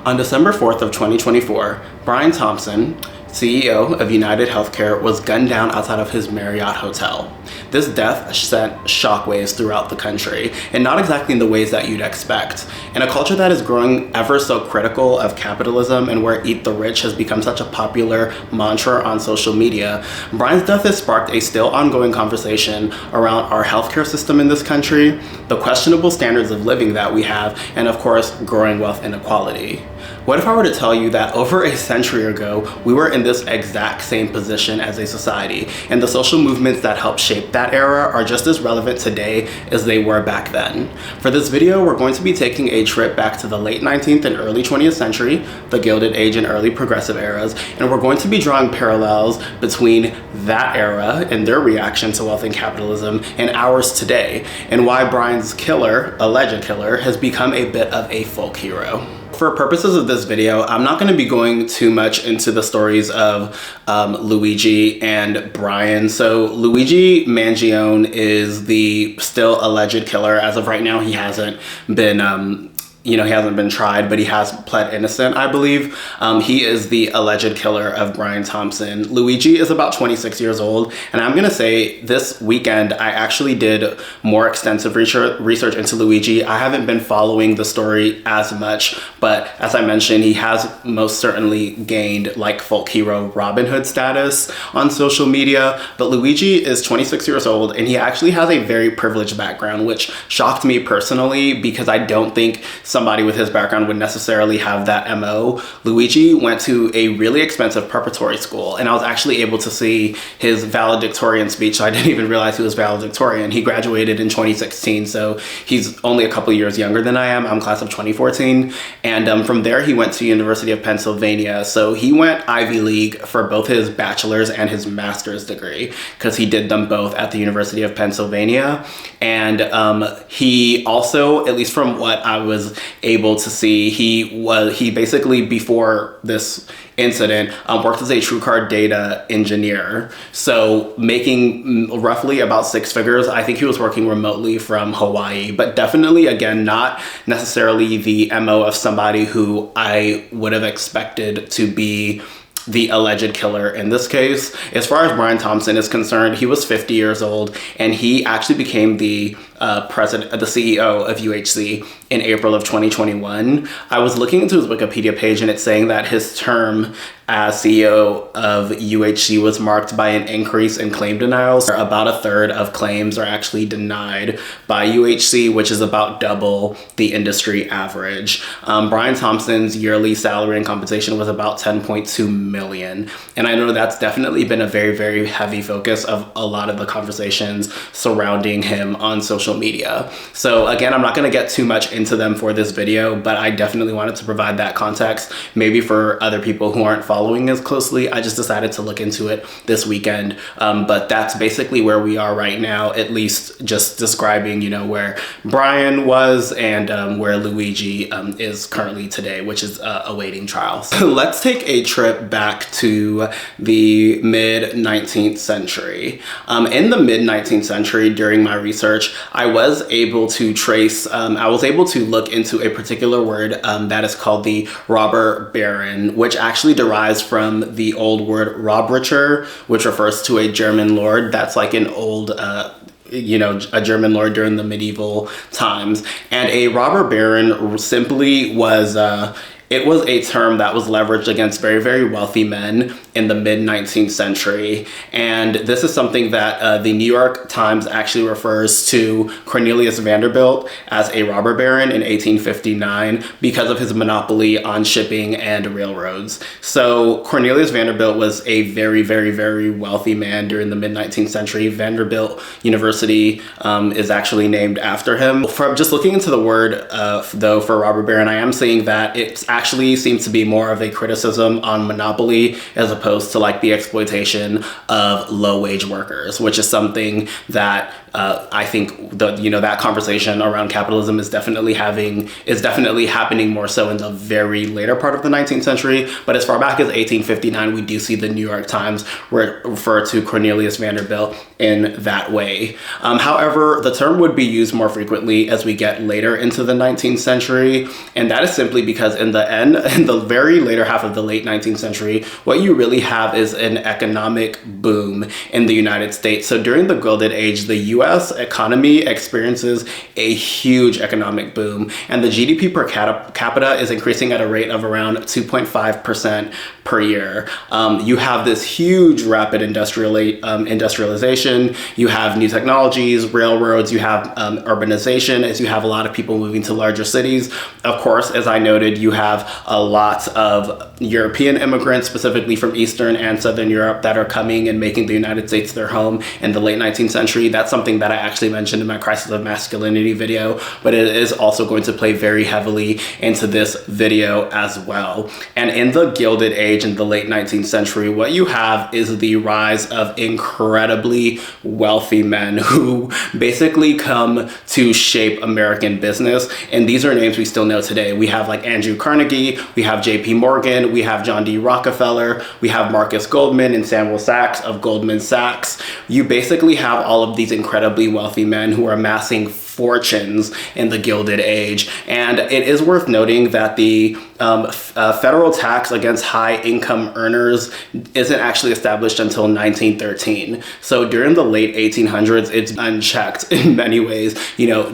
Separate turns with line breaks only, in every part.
On December 4th of 2024, Brian Thompson, CEO of United Healthcare, was gunned down outside of his Marriott hotel. This death sent shockwaves throughout the country, and not exactly in the ways that you'd expect. In a culture that is growing ever so critical of capitalism and where eat the rich has become such a popular mantra on social media, Brian's death has sparked a still ongoing conversation around our healthcare system in this country, the questionable standards of living that we have, and of course, growing wealth inequality. What if I were to tell you that over a century ago, we were in this exact same position as a society, and the social movements that helped shape that era are just as relevant today as they were back then? For this video, we're going to be taking a trip back to the late 19th and early 20th century, the Gilded Age and early progressive eras, and we're going to be drawing parallels between that era and their reaction to wealth and capitalism and ours today, and why Brian's killer, alleged killer, has become a bit of a folk hero. For purposes of this video, I'm not going to be going too much into the stories of Luigi and Brian. So Luigi Mangione is the still alleged killer. As of right now, he hasn't been he hasn't been tried, but he has pled innocent, I believe. He is the alleged killer of Brian Thompson. Luigi is about 26 years old, and I'm gonna say this weekend, I actually did more extensive research into Luigi. I haven't been following the story as much, but as I mentioned, he has most certainly gained like folk hero Robin Hood status on social media. But Luigi is 26 years old, and he actually has a very privileged background, which shocked me personally because I don't think somebody with his background would necessarily have that MO. Luigi went to a really expensive preparatory school, and I was actually able to see his valedictorian speech, so I didn't even realize he was valedictorian. He graduated in 2016, so he's only a couple years younger than I am. I'm class of 2014, and from there he went to University of Pennsylvania. So he went Ivy League for both his bachelor's and his master's degree, because he did them both at the University of Pennsylvania. And he also, at least from what I was able to see, he basically, before this incident, worked as a TrueCard data engineer, so making roughly about 6 figures. I think he was working remotely from Hawaii, but definitely, again, not necessarily the MO of somebody who I would have expected to be the alleged killer in this case. As far as Brian Thompson is concerned, he was 50 years old, and he actually became the CEO of UHC in April of 2021. I was looking into his Wikipedia page, and it's saying that his term as CEO of UHC was marked by an increase in claim denials. About a third of claims are actually denied by UHC, which is about double the industry average. Brian Thompson's yearly salary and compensation was about 10.2 million. And I know that's definitely been a very, very heavy focus of a lot of the conversations surrounding him on social media. So again, I'm not going to get too much into them for this video, but I definitely wanted to provide that context, maybe for other people who aren't following as closely. I just decided to look into it this weekend, but that's basically where we are right now, at least just describing, where Brian was and where Luigi is currently today, which is awaiting trial. So let's take a trip back to the mid-19th century. In the mid-19th century, during my research, I was able to look into a particular word that is called the robber baron, which actually derives from the old word Robricher, which refers to a German lord. That's like an old a German lord during the medieval times. And a robber baron simply was it was a term that was leveraged against very, very wealthy men in the mid-19th century. And this is something that the New York Times actually refers to Cornelius Vanderbilt as a robber baron in 1859 because of his monopoly on shipping and railroads. So Cornelius Vanderbilt was a very, very, very wealthy man during the mid-19th century. Vanderbilt University is actually named after him. From just looking into the word, though, for robber baron, I am seeing that it's actually seems to be more of a criticism on monopoly as opposed to like the exploitation of low-wage workers, which is something that I think that conversation around capitalism is definitely happening more so in the very later part of the 19th century. But as far back as 1859, we do see the New York Times refer to Cornelius Vanderbilt in that way. However, the term would be used more frequently as we get later into the 19th century, and that is simply because in the very later half of the late 19th century, what you really have is an economic boom in the United States. So during the Gilded Age, the US economy experiences a huge economic boom, and the GDP per capita is increasing at a rate of around 2.5% per year. You have this huge rapid industrialization. You have new technologies, railroads, you have urbanization, as you have a lot of people moving to larger cities. Of course, as I noted, you have a lot of European immigrants, specifically from Eastern and Southern Europe, that are coming and making the United States their home in the late 19th century. That's something that I actually mentioned in my Crisis of Masculinity video, but it is also going to play very heavily into this video as well. And in the Gilded Age in the late 19th century, what you have is the rise of incredibly wealthy men who basically come to shape American business. And these are names we still know today. We have like Andrew Carnegie, we have JP Morgan, we have John D. Rockefeller, we have Marcus Goldman and Samuel Sachs of Goldman Sachs. You basically have all of these incredibly wealthy men who are amassing fortunes in the Gilded Age. And it is worth noting that the federal tax against high income earners isn't actually established until 1913. So during the late 1800s, it's unchecked in many ways,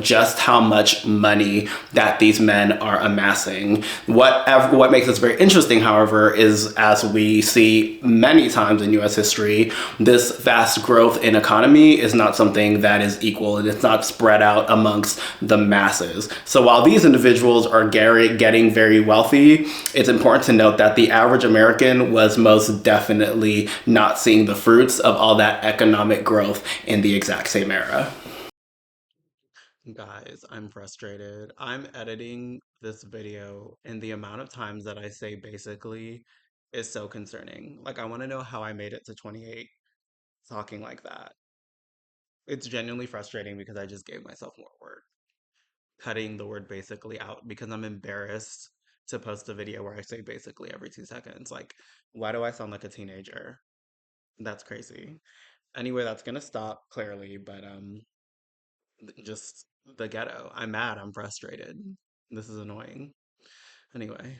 just how much money that these men are amassing. What makes this very interesting, however, is as we see many times in US history, this vast growth in economy is not something that is equal, and it's not spread out amongst the masses. So while these individuals are getting very wealthy, it's important to note that the average American was most definitely not seeing the fruits of all that economic growth in the exact same era. Guys, I'm frustrated. I'm editing this video, and the amount of times that I say basically is so concerning. Like, I want to know how I made it to 28 talking like that. It's genuinely frustrating because I just gave myself more work, cutting the word basically out because I'm embarrassed to post a video where I say basically every 2 seconds. Like, why do I sound like a teenager? That's crazy. Anyway, that's gonna stop clearly, but just the ghetto. I'm mad, I'm frustrated. This is annoying. Anyway.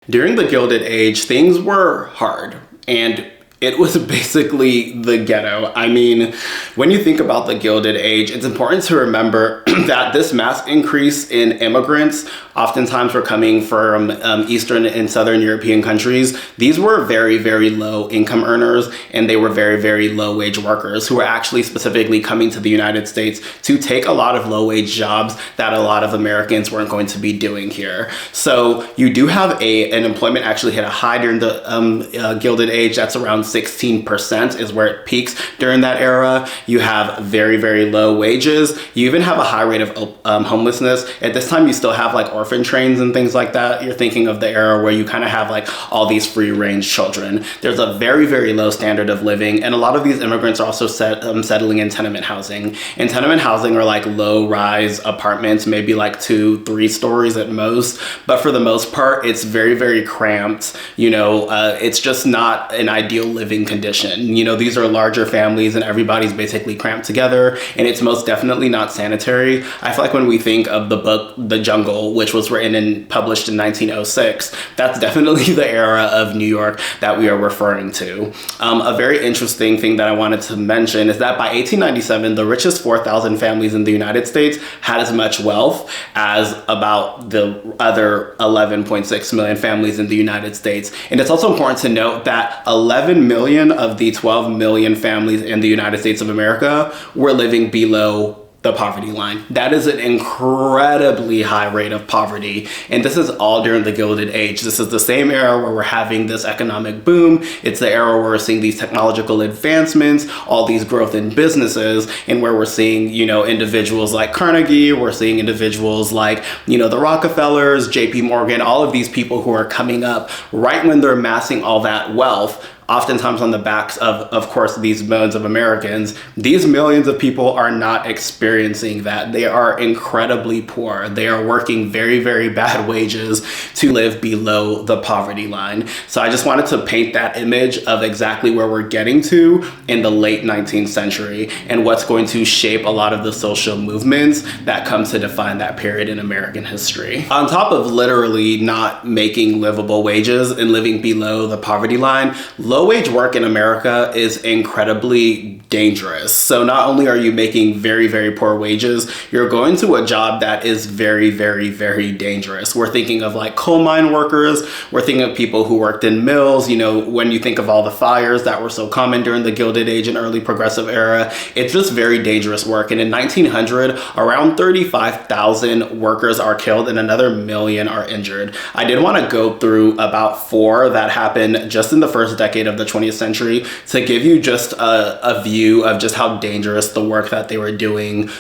During the Gilded Age, things were hard, and it was basically the ghetto. I mean, when you think about the Gilded Age, it's important to remember that this mass increase in immigrants oftentimes were coming from Eastern and Southern European countries. These were very, very low income earners, and they were very, very low wage workers who were actually specifically coming to the United States to take a lot of low wage jobs that a lot of Americans weren't going to be doing here. So you do have an employment actually hit a high during the Gilded Age. That's around 16% is where it peaks during that era. You have very, very low wages. You even have a high rate of homelessness. At this time, you still have like orphan trains and things like that. You're thinking of the era where you kind of have like all these free range children. There's a very, very low standard of living. And a lot of these immigrants are also settling in tenement housing. And tenement housing are like low rise apartments, maybe like 2-3 stories at most. But for the most part, it's very, very cramped. It's just not an ideal living condition. These are larger families and everybody's basically cramped together, and it's most definitely not sanitary. I feel like when we think of the book The Jungle, which was written and published in 1906, that's definitely the era of New York that we are referring to. A very interesting thing that I wanted to mention is that by 1897, the richest 4,000 families in the United States had as much wealth as about the other 11.6 million families in the United States. And it's also important to note that 11 million of the 12 million families in the United States of America were living below the poverty line. That is an incredibly high rate of poverty. And this is all during the Gilded Age. This is the same era where we're having this economic boom. It's the era where we're seeing these technological advancements, all these growth in businesses, and where we're seeing, individuals like Carnegie, we're seeing individuals like, the Rockefellers, JP Morgan, all of these people who are coming up right when they're amassing all that wealth oftentimes on the backs of course, these millions of Americans. These millions of people are not experiencing that. They are incredibly poor. They are working very, very bad wages to live below the poverty line. So I just wanted to paint that image of exactly where we're getting to in the late 19th century and what's going to shape a lot of the social movements that come to define that period in American history. On top of literally not making livable wages and living below the poverty line, low wage work in America is incredibly dangerous. So not only are you making very, very poor wages, you're going to a job that is very, very, very dangerous. We're thinking of like coal mine workers. We're thinking of people who worked in mills. You know, when you think of all the fires that were so common during the Gilded Age and early progressive era, it's just very dangerous work. And in 1900, around 35,000 workers are killed and another million are injured. I did want to go through about 4 that happened just in the first decade of the 20th century to give you just a view of just how dangerous the work that they were doing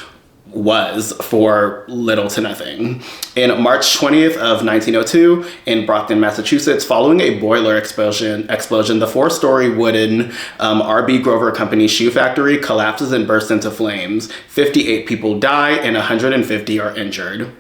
was for little to nothing. In March 20th of 1902 in Brockton, Massachusetts, following a boiler explosion, the 4-story wooden R.B. Grover Company shoe factory collapses and bursts into flames. 58 people die and 150 are injured.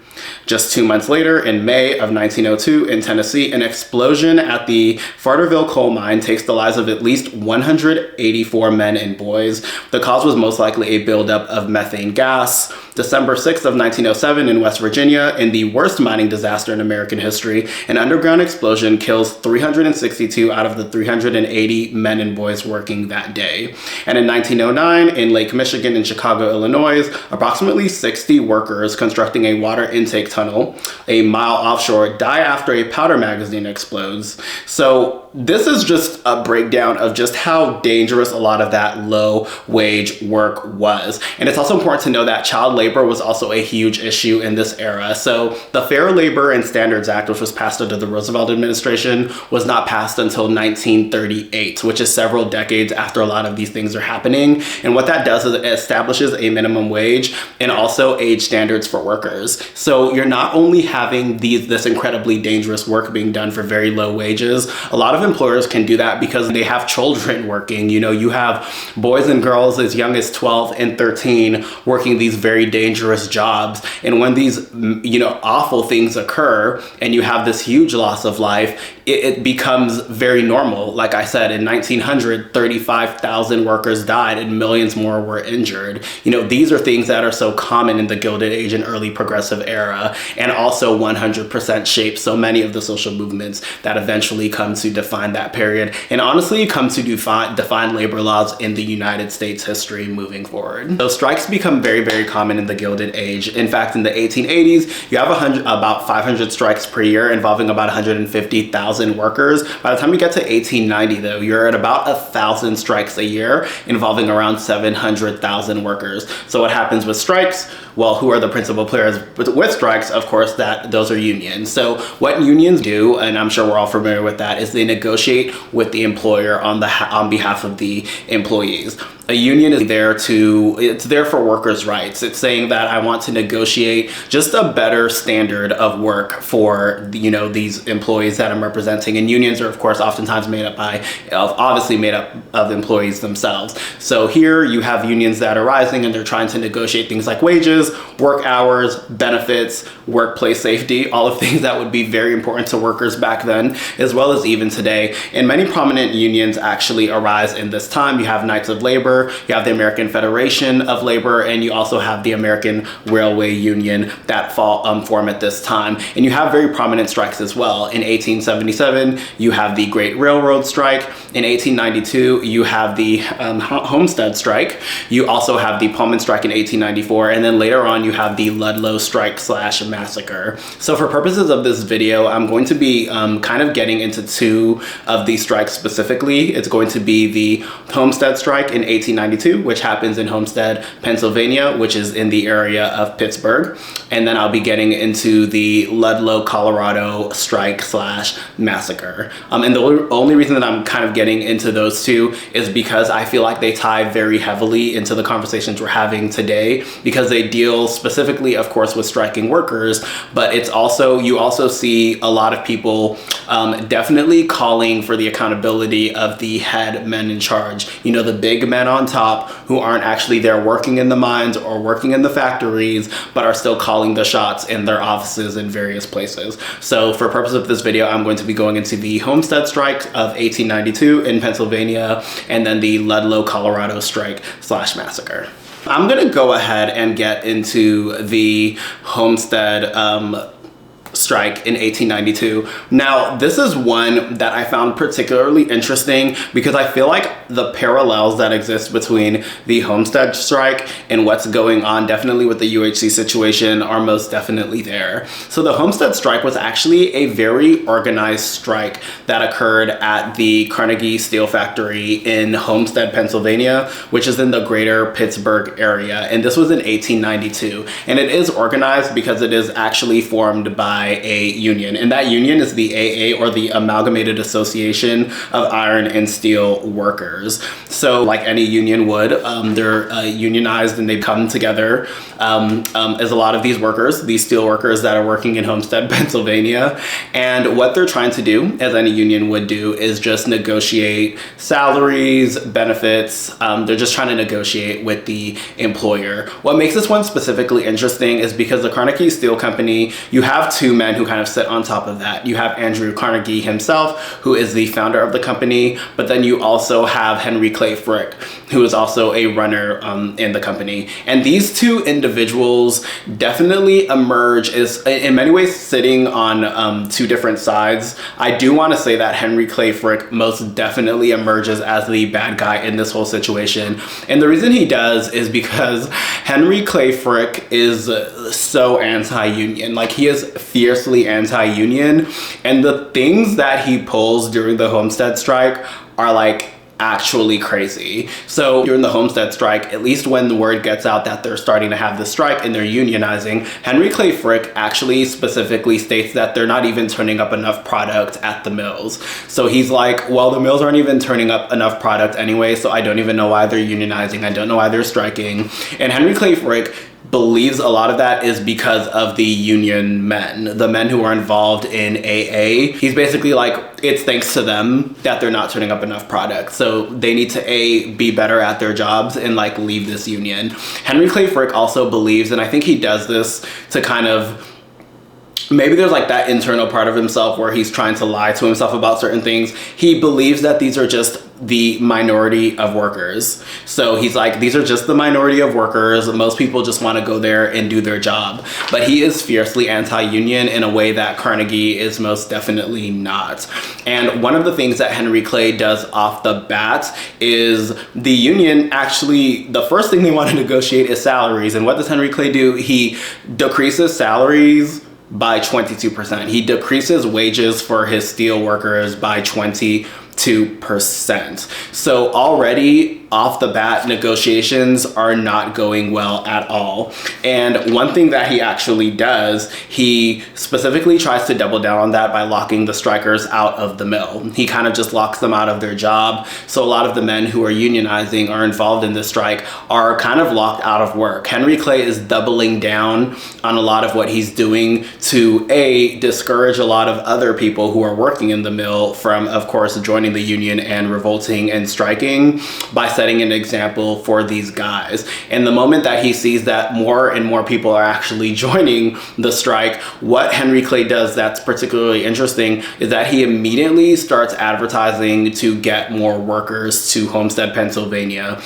Just 2 months later, in May of 1902 in Tennessee, an explosion at the Farterville coal mine takes the lives of at least 184 men and boys. The cause was most likely a buildup of methane gas. December 6th of 1907 in West Virginia, in the worst mining disaster in American history, an underground explosion kills 362 out of the 380 men and boys working that day. And in 1909, in Lake Michigan in Chicago, Illinois, approximately 60 workers constructing a water intake tunnel a mile offshore die after a powder magazine explodes. So this is just a breakdown of just how dangerous a lot of that low wage work was. And it's also important to know that child labor was also a huge issue in this era. So the Fair Labor and Standards Act, which was passed under the Roosevelt administration, was not passed until 1938, which is several decades after a lot of these things are happening. And what that does is it establishes a minimum wage and also age standards for workers. So you're not only having this incredibly dangerous work being done for very low wages, a lot of employers can do that because they have children working. You know, you have boys and girls as young as 12 and 13 working these very dangerous jobs. And when these, you know, awful things occur and you have this huge loss of life, it becomes very normal. Like I said, in 1900, 35,000 workers died and millions more were injured. You know, these are things that are so common in the Gilded Age and early progressive era, and also 100% shape so many of the social movements that eventually come to define that period, and honestly come to define labor laws in the United States history moving forward. So strikes become very, very common in the Gilded Age. In fact, in the 1880s, you have about 500 strikes per year involving about 150,000 workers. By the time you get to 1890, though, you're at about 1,000 strikes a year involving around 700,000 workers. So what happens with strikes? Well, who are the principal players with strikes? Of course, those are unions. So what unions do, and I'm sure we're all familiar with that, is they negotiate with the employer on behalf of the employees. A union is it's there for workers' rights. It's saying that I want to negotiate just a better standard of work for, you know, these employees that I'm representing. And unions are, of course, oftentimes made up of employees themselves. So here you have unions that are rising and they're trying to negotiate things like wages, work hours, benefits, workplace safety, all of things that would be very important to workers back then, as well as even today. And many prominent unions actually arise in this time. You have Knights of Labor, you have the American Federation of Labor, and you also have the American Railway Union that form at this time. And you have very prominent strikes as well. In 1877, you have the Great Railroad Strike. In 1892, you have the Homestead Strike. You also have the Pullman Strike in 1894, and then later on, you have the Ludlow Strike / massacre. So for purposes of this video, I'm going to be kind of getting into 2 of these strikes specifically. It's going to be the Homestead Strike in 1892, which happens in Homestead, Pennsylvania, which is in the area of Pittsburgh. And then I'll be getting into the Ludlow, Colorado strike / massacre. And the only reason that I'm kind of getting into those 2 is because I feel like they tie very heavily into the conversations we're having today, because they deal specifically, of course, with striking workers, but it's also, you also see a lot of people definitely call calling for the accountability of the head men in charge. You know, the big men on top who aren't actually there working in the mines or working in the factories, but are still calling the shots in their offices in various places. So for purpose of this video, I'm going to be going into the Homestead strike of 1892 in Pennsylvania, and then the Ludlow, Colorado strike / massacre. I'm gonna go ahead and get into the Homestead strike in 1892. Now, this is one that I found particularly interesting because I feel like the parallels that exist between the Homestead strike and what's going on definitely with the UHC situation are most definitely there. So the Homestead strike was actually a very organized strike that occurred at the Carnegie Steel Factory in Homestead, Pennsylvania, which is in the greater Pittsburgh area. And this was in 1892. And it is organized because it is actually formed by a union, and that union is the AA, or the Amalgamated Association of Iron and Steel Workers. So like any union would, they're unionized and they come together as a lot of these workers, these steel workers that are working in Homestead, Pennsylvania. And what they're trying to do, as any union would do, is just negotiate salaries, benefits. They're just trying to negotiate with the employer. What makes this one specifically interesting is because the Carnegie Steel Company, you have two men who kind of sit on top of that. You have Andrew Carnegie himself, who is the founder of the company, but then you also have Henry Clay Frick, who is also a runner in the company. And these two individuals definitely emerge as, in many ways, sitting on two different sides. I do want to say that Henry Clay Frick most definitely emerges as the bad guy in this whole situation. And the reason he does is because Henry Clay Frick is so anti-union. Like, he is fiercely anti-union, and the things that he pulls during the Homestead strike are like actually crazy. So during the Homestead strike, at least when the word gets out that they're starting to have the strike and they're unionizing, Henry Clay Frick actually specifically states that they're not even turning up enough product at the mills. So he's like, well, the mills aren't even turning up enough product anyway, so I don't even know why they're unionizing. I don't know why they're striking. And Henry Clay Frick believes a lot of that is because of the union men, the men who are involved in AA. He's basically like, it's thanks to them that they're not turning up enough product. So they need to be better at their jobs and like leave this union. Henry Clay Frick also believes, and I think he does this to kind of, maybe there's like that internal part of himself where he's trying to lie to himself about certain things. He believes that these are just the minority of workers. So he's like, these are just the minority of workers. Most people just want to go there and do their job. But he is fiercely anti-union in a way that Carnegie is most definitely not. And one of the things that Henry Clay does off the bat is the union actually, the first thing they want to negotiate is salaries. And what does Henry Clay do? He decreases salaries by 22%. He decreases wages for his steel workers by 22%. So already off the bat, negotiations are not going well at all. And one thing that he actually does, he specifically tries to double down on that by locking the strikers out of the mill. He kind of just locks them out of their job. So a lot of the men who are unionizing or involved in this strike are kind of locked out of work. Henry Clay is doubling down on a lot of what he's doing to discourage a lot of other people who are working in the mill from, of course, joining the union and revolting and striking, by setting an example for these guys. And the moment that he sees that more and more people are actually joining the strike, what Henry Clay does that's particularly interesting is that he immediately starts advertising to get more workers to Homestead, Pennsylvania.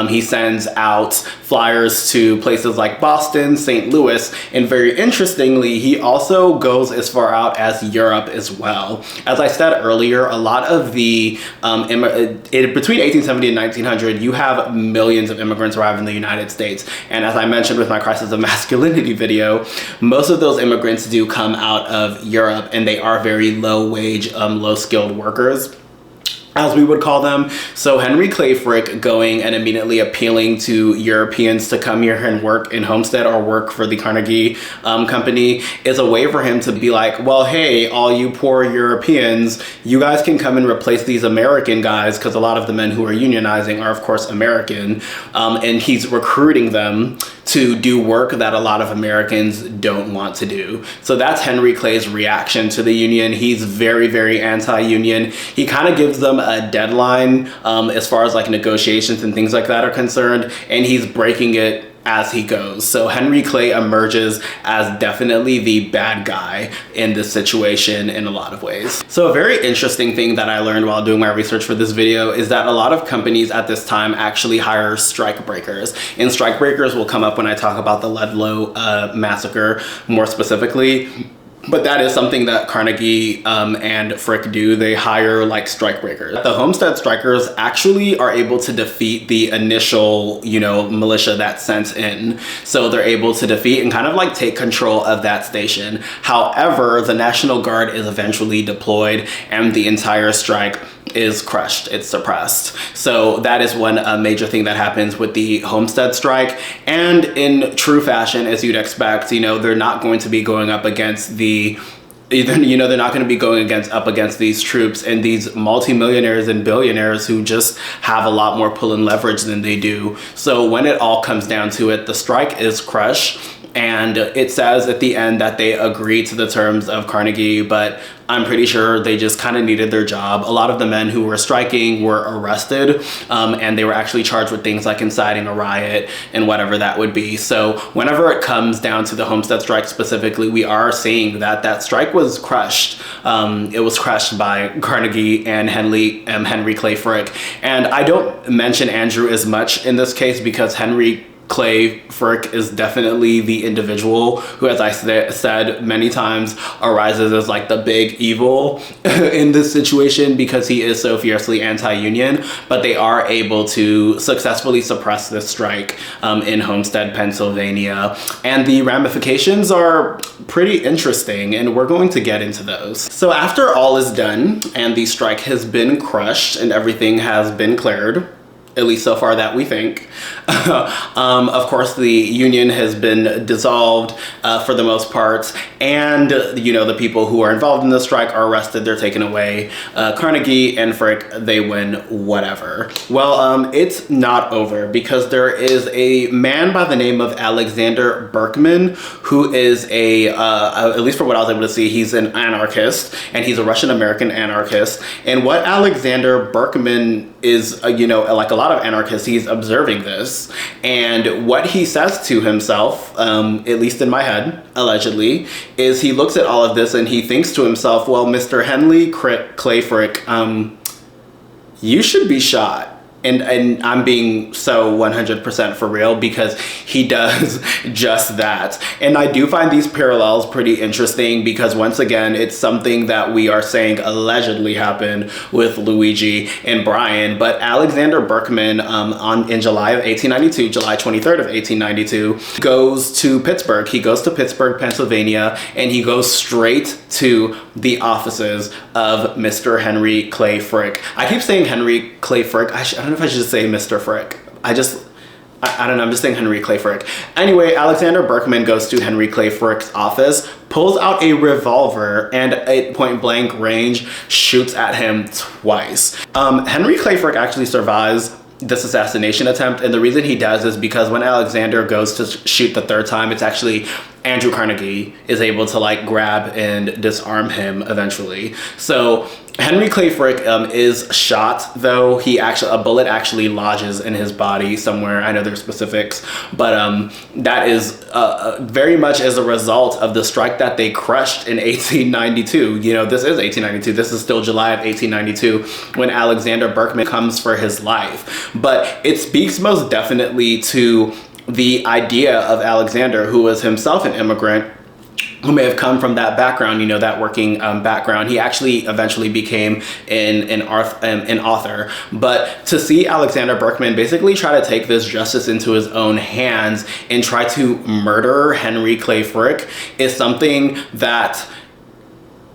He sends out flyers to places like Boston, St. Louis, and very interestingly, he also goes as far out as Europe as well. As I said earlier, a lot of the between 1870 and 1900, you have millions of immigrants arrive in the United States. And as I mentioned with my Crisis of Masculinity video, most of those immigrants do come out of Europe, and they are very low wage, low skilled workers, as we would call them. So Henry Clay Frick going and immediately appealing to Europeans to come here and work in Homestead or work for the Carnegie company is a way for him to be like, well, hey, all you poor Europeans, you guys can come and replace these American guys, because a lot of the men who are unionizing are, of course, American. And he's recruiting them to do work that a lot of Americans don't want to do. So that's Henry Clay's reaction to the union. He's very, very anti-union. He kind of gives them a deadline as far as like negotiations and things like that are concerned, and he's breaking it as he goes. So Henry Clay emerges as definitely the bad guy in this situation in a lot of ways. So a very interesting thing that I learned while doing my research for this video is that a lot of companies at this time actually hire strike breakers. And strike breakers will come up when I talk about the Ludlow massacre more specifically. But that is something that Carnegie and Frick do. They hire like strike breakers. The Homestead strikers actually are able to defeat the initial, militia that's sent in. So they're able to defeat and kind of like take control of that station. However, the National Guard is eventually deployed and the entire strike is crushed, it's suppressed. So that is one major thing that happens with the Homestead strike. And in true fashion, as you'd expect, they're not going to be going up against they're not going to be going up against these troops and these multimillionaires and billionaires who just have a lot more pull and leverage than they do. So when it all comes down to it, the strike is crushed. And it says at the end that they agreed to the terms of Carnegie, but I'm pretty sure they just kind of needed their job. A lot of the men who were striking were arrested, and they were actually charged with things like inciting a riot and whatever that would be. So whenever it comes down to the Homestead strike specifically, we are seeing that that strike was crushed. It was crushed by Carnegie and Henry Clay Frick. And I don't mention Andrew as much in this case because Henry Clay Frick is definitely the individual who, as I said many times, arises as like the big evil in this situation because he is so fiercely anti-union, but they are able to successfully suppress this strike in Homestead, Pennsylvania. And the ramifications are pretty interesting, and we're going to get into those. So after all is done and the strike has been crushed and everything has been cleared, at least so far that we think. Of course, the union has been dissolved for the most part, and the people who are involved in the strike are arrested, they're taken away. Carnegie and Frick, they win whatever. Well, it's not over because there is a man by the name of Alexander Berkman who is at least from what I was able to see, he's an anarchist, and he's a Russian-American anarchist. And what Alexander Berkman is, like a lot of anarchists, he's observing this, and what he says to himself, at least in my head, allegedly, is he looks at all of this and he thinks to himself, well, Mr. Henry Clay Frick, you should be shot. And I'm being so 100% for real because he does just that. And I do find these parallels pretty interesting because once again, it's something that we are saying allegedly happened with Luigi and Brian. But Alexander Berkman in July of 1892, July 23rd of 1892, goes to Pittsburgh. He goes to Pittsburgh, Pennsylvania, and he goes straight to the offices of Mr. Henry Clay Frick. I keep saying Henry Clay Frick. I don't know if I should say Mr. Frick. I don't know, I'm just saying Henry Clay Frick. Anyway, Alexander Berkman goes to Henry Clay Frick's office, pulls out a revolver, and at point blank range shoots at him twice. Henry Clay Frick actually survives this assassination attempt, and the reason he does is because when Alexander goes to shoot the third time, it's actually Andrew Carnegie is able to like grab and disarm him eventually. So Henry Clay Frick is shot, though a bullet actually lodges in his body somewhere. I know there's specifics, but that is very much as a result of the strike that they crushed in 1892. This is 1892. This is still July of 1892 when Alexander Berkman comes for his life. But it speaks most definitely to the idea of Alexander, who was himself an immigrant, who may have come from that background, that working background. He actually eventually became an author. But to see Alexander Berkman basically try to take this justice into his own hands and try to murder Henry Clay Frick is something that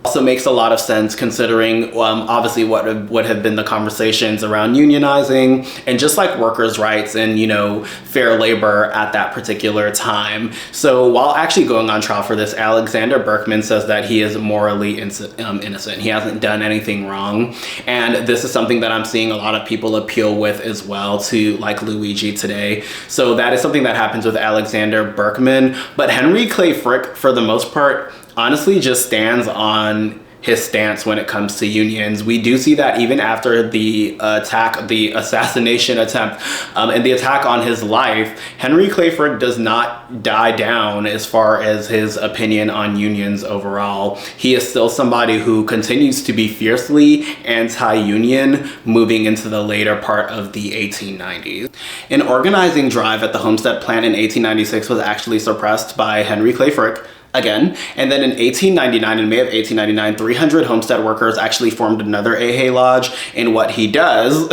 Also makes a lot of sense considering obviously what would have been the conversations around unionizing and just like workers' rights and, you know, fair labor at that particular time. So while actually going on trial for this, Alexander Berkman says that he is morally innocent. He hasn't done anything wrong. And this is something that I'm seeing a lot of people appeal with as well to like Luigi today. So that is something that happens with Alexander Berkman. But Henry Clay Frick, for the most part, honestly just stands on his stance when it comes to unions. We do see that even after the attack, the assassination attempt, and the attack on his life, Henry Clay Frick does not die down as far as his opinion on unions overall. He is still somebody who continues to be fiercely anti-union moving into the later part of the 1890s. An organizing drive at the Homestead plant in 1896 was actually suppressed by Henry Clay Frick again. And then in 1899, in May of 1899, 300 homestead workers actually formed another AHA lodge. And what he does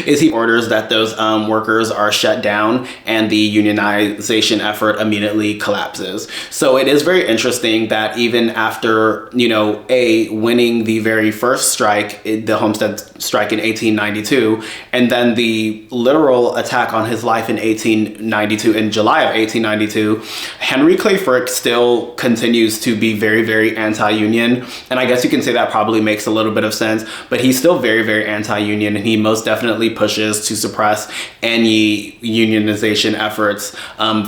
is he orders that those workers are shut down and the unionization effort immediately collapses. So it is very interesting that even after, you know, winning the very first strike, the homestead strike in 1892, and then the literal attack on his life in 1892, in July of 1892, Henry Clay Frick still continues to be very, very anti-union. And I guess you can say that probably makes a little bit of sense, but he's still very, very anti-union, and he most definitely pushes to suppress any unionization efforts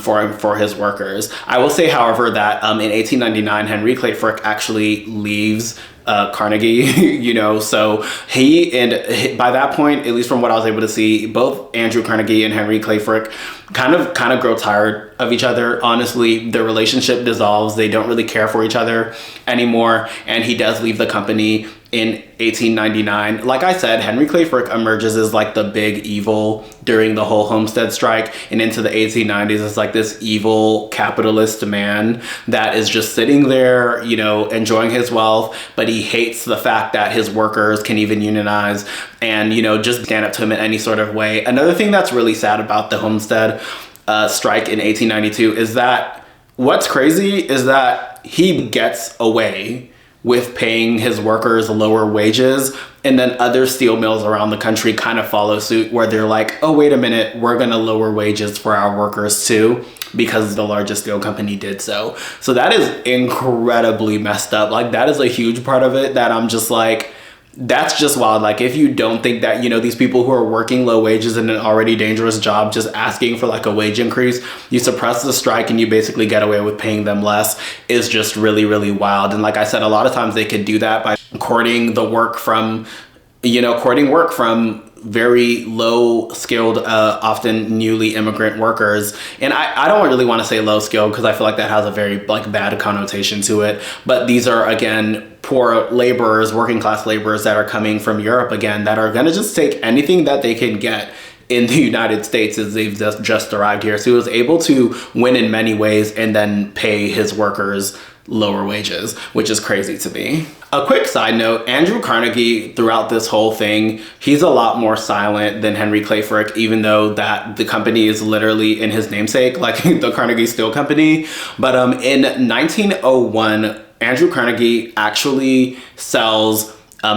for his workers. I will say, however, that in 1899, Henry Clay Frick actually leaves Carnegie, you know, so by that point, at least from what I was able to see, both Andrew Carnegie and Henry Clay Frick kind of grow tired of each other. Honestly, their relationship dissolves. They don't really care for each other anymore, and he does leave the company in 1899. Like I said, Henry Clay Frick emerges as like the big evil during the whole homestead strike, and into the 1890s it's like this evil capitalist man that is just sitting there, you know, enjoying his wealth, but he hates the fact that his workers can even unionize and, you know, just stand up to him in any sort of way. Another thing that's really sad about the homestead strike in 1892 is that what's crazy is that he gets away with paying his workers lower wages, and then other steel mills around the country kind of follow suit, where they're like, oh, wait a minute, we're gonna lower wages for our workers too, because the largest steel company did so. So that is incredibly messed up. Like, that is a huge part of it that I'm just like, that's just wild. Like, if you don't think that, you know, these people who are working low wages in an already dangerous job, just asking for like a wage increase, you suppress the strike and you basically get away with paying them less, is just really, really wild. And like I said, a lot of times they could do that by courting work from very low skilled, often newly immigrant workers. And I don't really want to say low skilled, because I feel like that has a very like bad connotation to it. But these are, again, poor laborers, working class laborers that are coming from Europe, again, that are going to just take anything that they can get in the United States as they've just arrived here. So he was able to win in many ways and then pay his workers lower wages, which is crazy to me. A quick side note, Andrew Carnegie, throughout this whole thing, he's a lot more silent than Henry Clay Frick, even though that the company is literally in his namesake, like the Carnegie Steel Company. But in 1901, Andrew Carnegie actually sells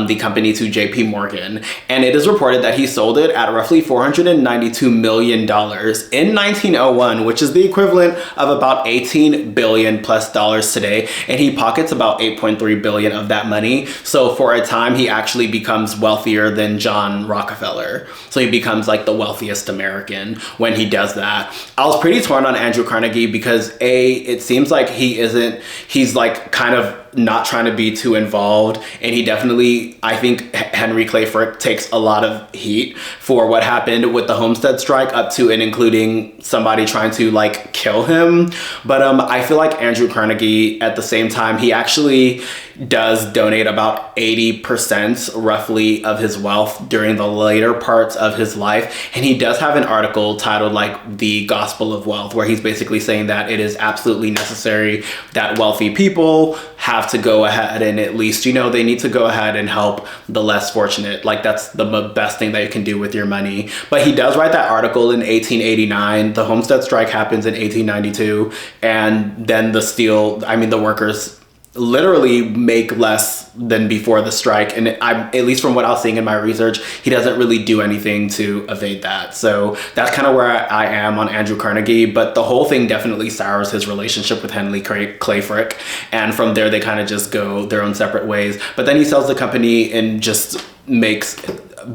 the company to JP Morgan, and it is reported that he sold it at roughly $492 million in 1901, which is the equivalent of about $18 billion plus dollars today, and he pockets about $8.3 billion of that money. So for a time, he actually becomes wealthier than John Rockefeller. So he becomes like the wealthiest American when he does that. I was pretty torn on Andrew Carnegie because it seems like he's like kind of not trying to be too involved, and he definitely, I think Henry Clay Frick takes a lot of heat for what happened with the homestead strike, up to and including somebody trying to like kill him. But I feel like Andrew Carnegie, at the same time, he actually does donate about 80% roughly of his wealth during the later parts of his life. And he does have an article titled like The Gospel of Wealth, where he's basically saying that it is absolutely necessary that wealthy people have to go ahead and at least, you know, they need to go ahead and help the less fortunate. Like, that's the best thing that you can do with your money. But he does write that article in 1889. The homestead strike happens in 1892. And then the workers literally make less than before the strike. And at least from what I was seeing in my research, he doesn't really do anything to evade that. So that's kind of where I am on Andrew Carnegie. But the whole thing definitely sours his relationship with Henry Clay Frick. And from there, they kind of just go their own separate ways. But then he sells the company and just makes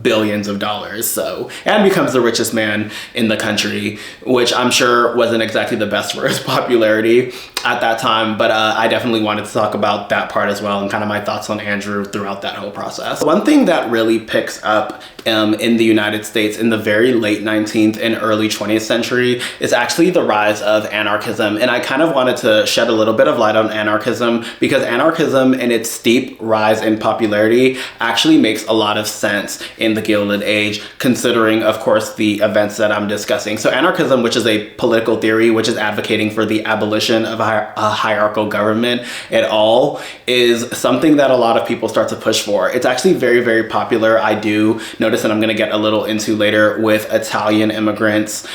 billions of dollars, so, and becomes the richest man in the country, which I'm sure wasn't exactly the best for his popularity at that time. But I definitely wanted to talk about that part as well, and kind of my thoughts on Andrew throughout that whole process. One thing that really picks up in the United States in the very late 19th and early 20th century is actually the rise of anarchism. And I kind of wanted to shed a little bit of light on anarchism, because anarchism and its steep rise in popularity actually makes a lot of sense in the Gilded Age, considering, of course, the events that I'm discussing. So anarchism, which is a political theory which is advocating for the abolition of a hierarchical government at all, is something that a lot of people start to push for. It's actually very, very popular. I do notice, and I'm going to get a little into later, with Italian immigrants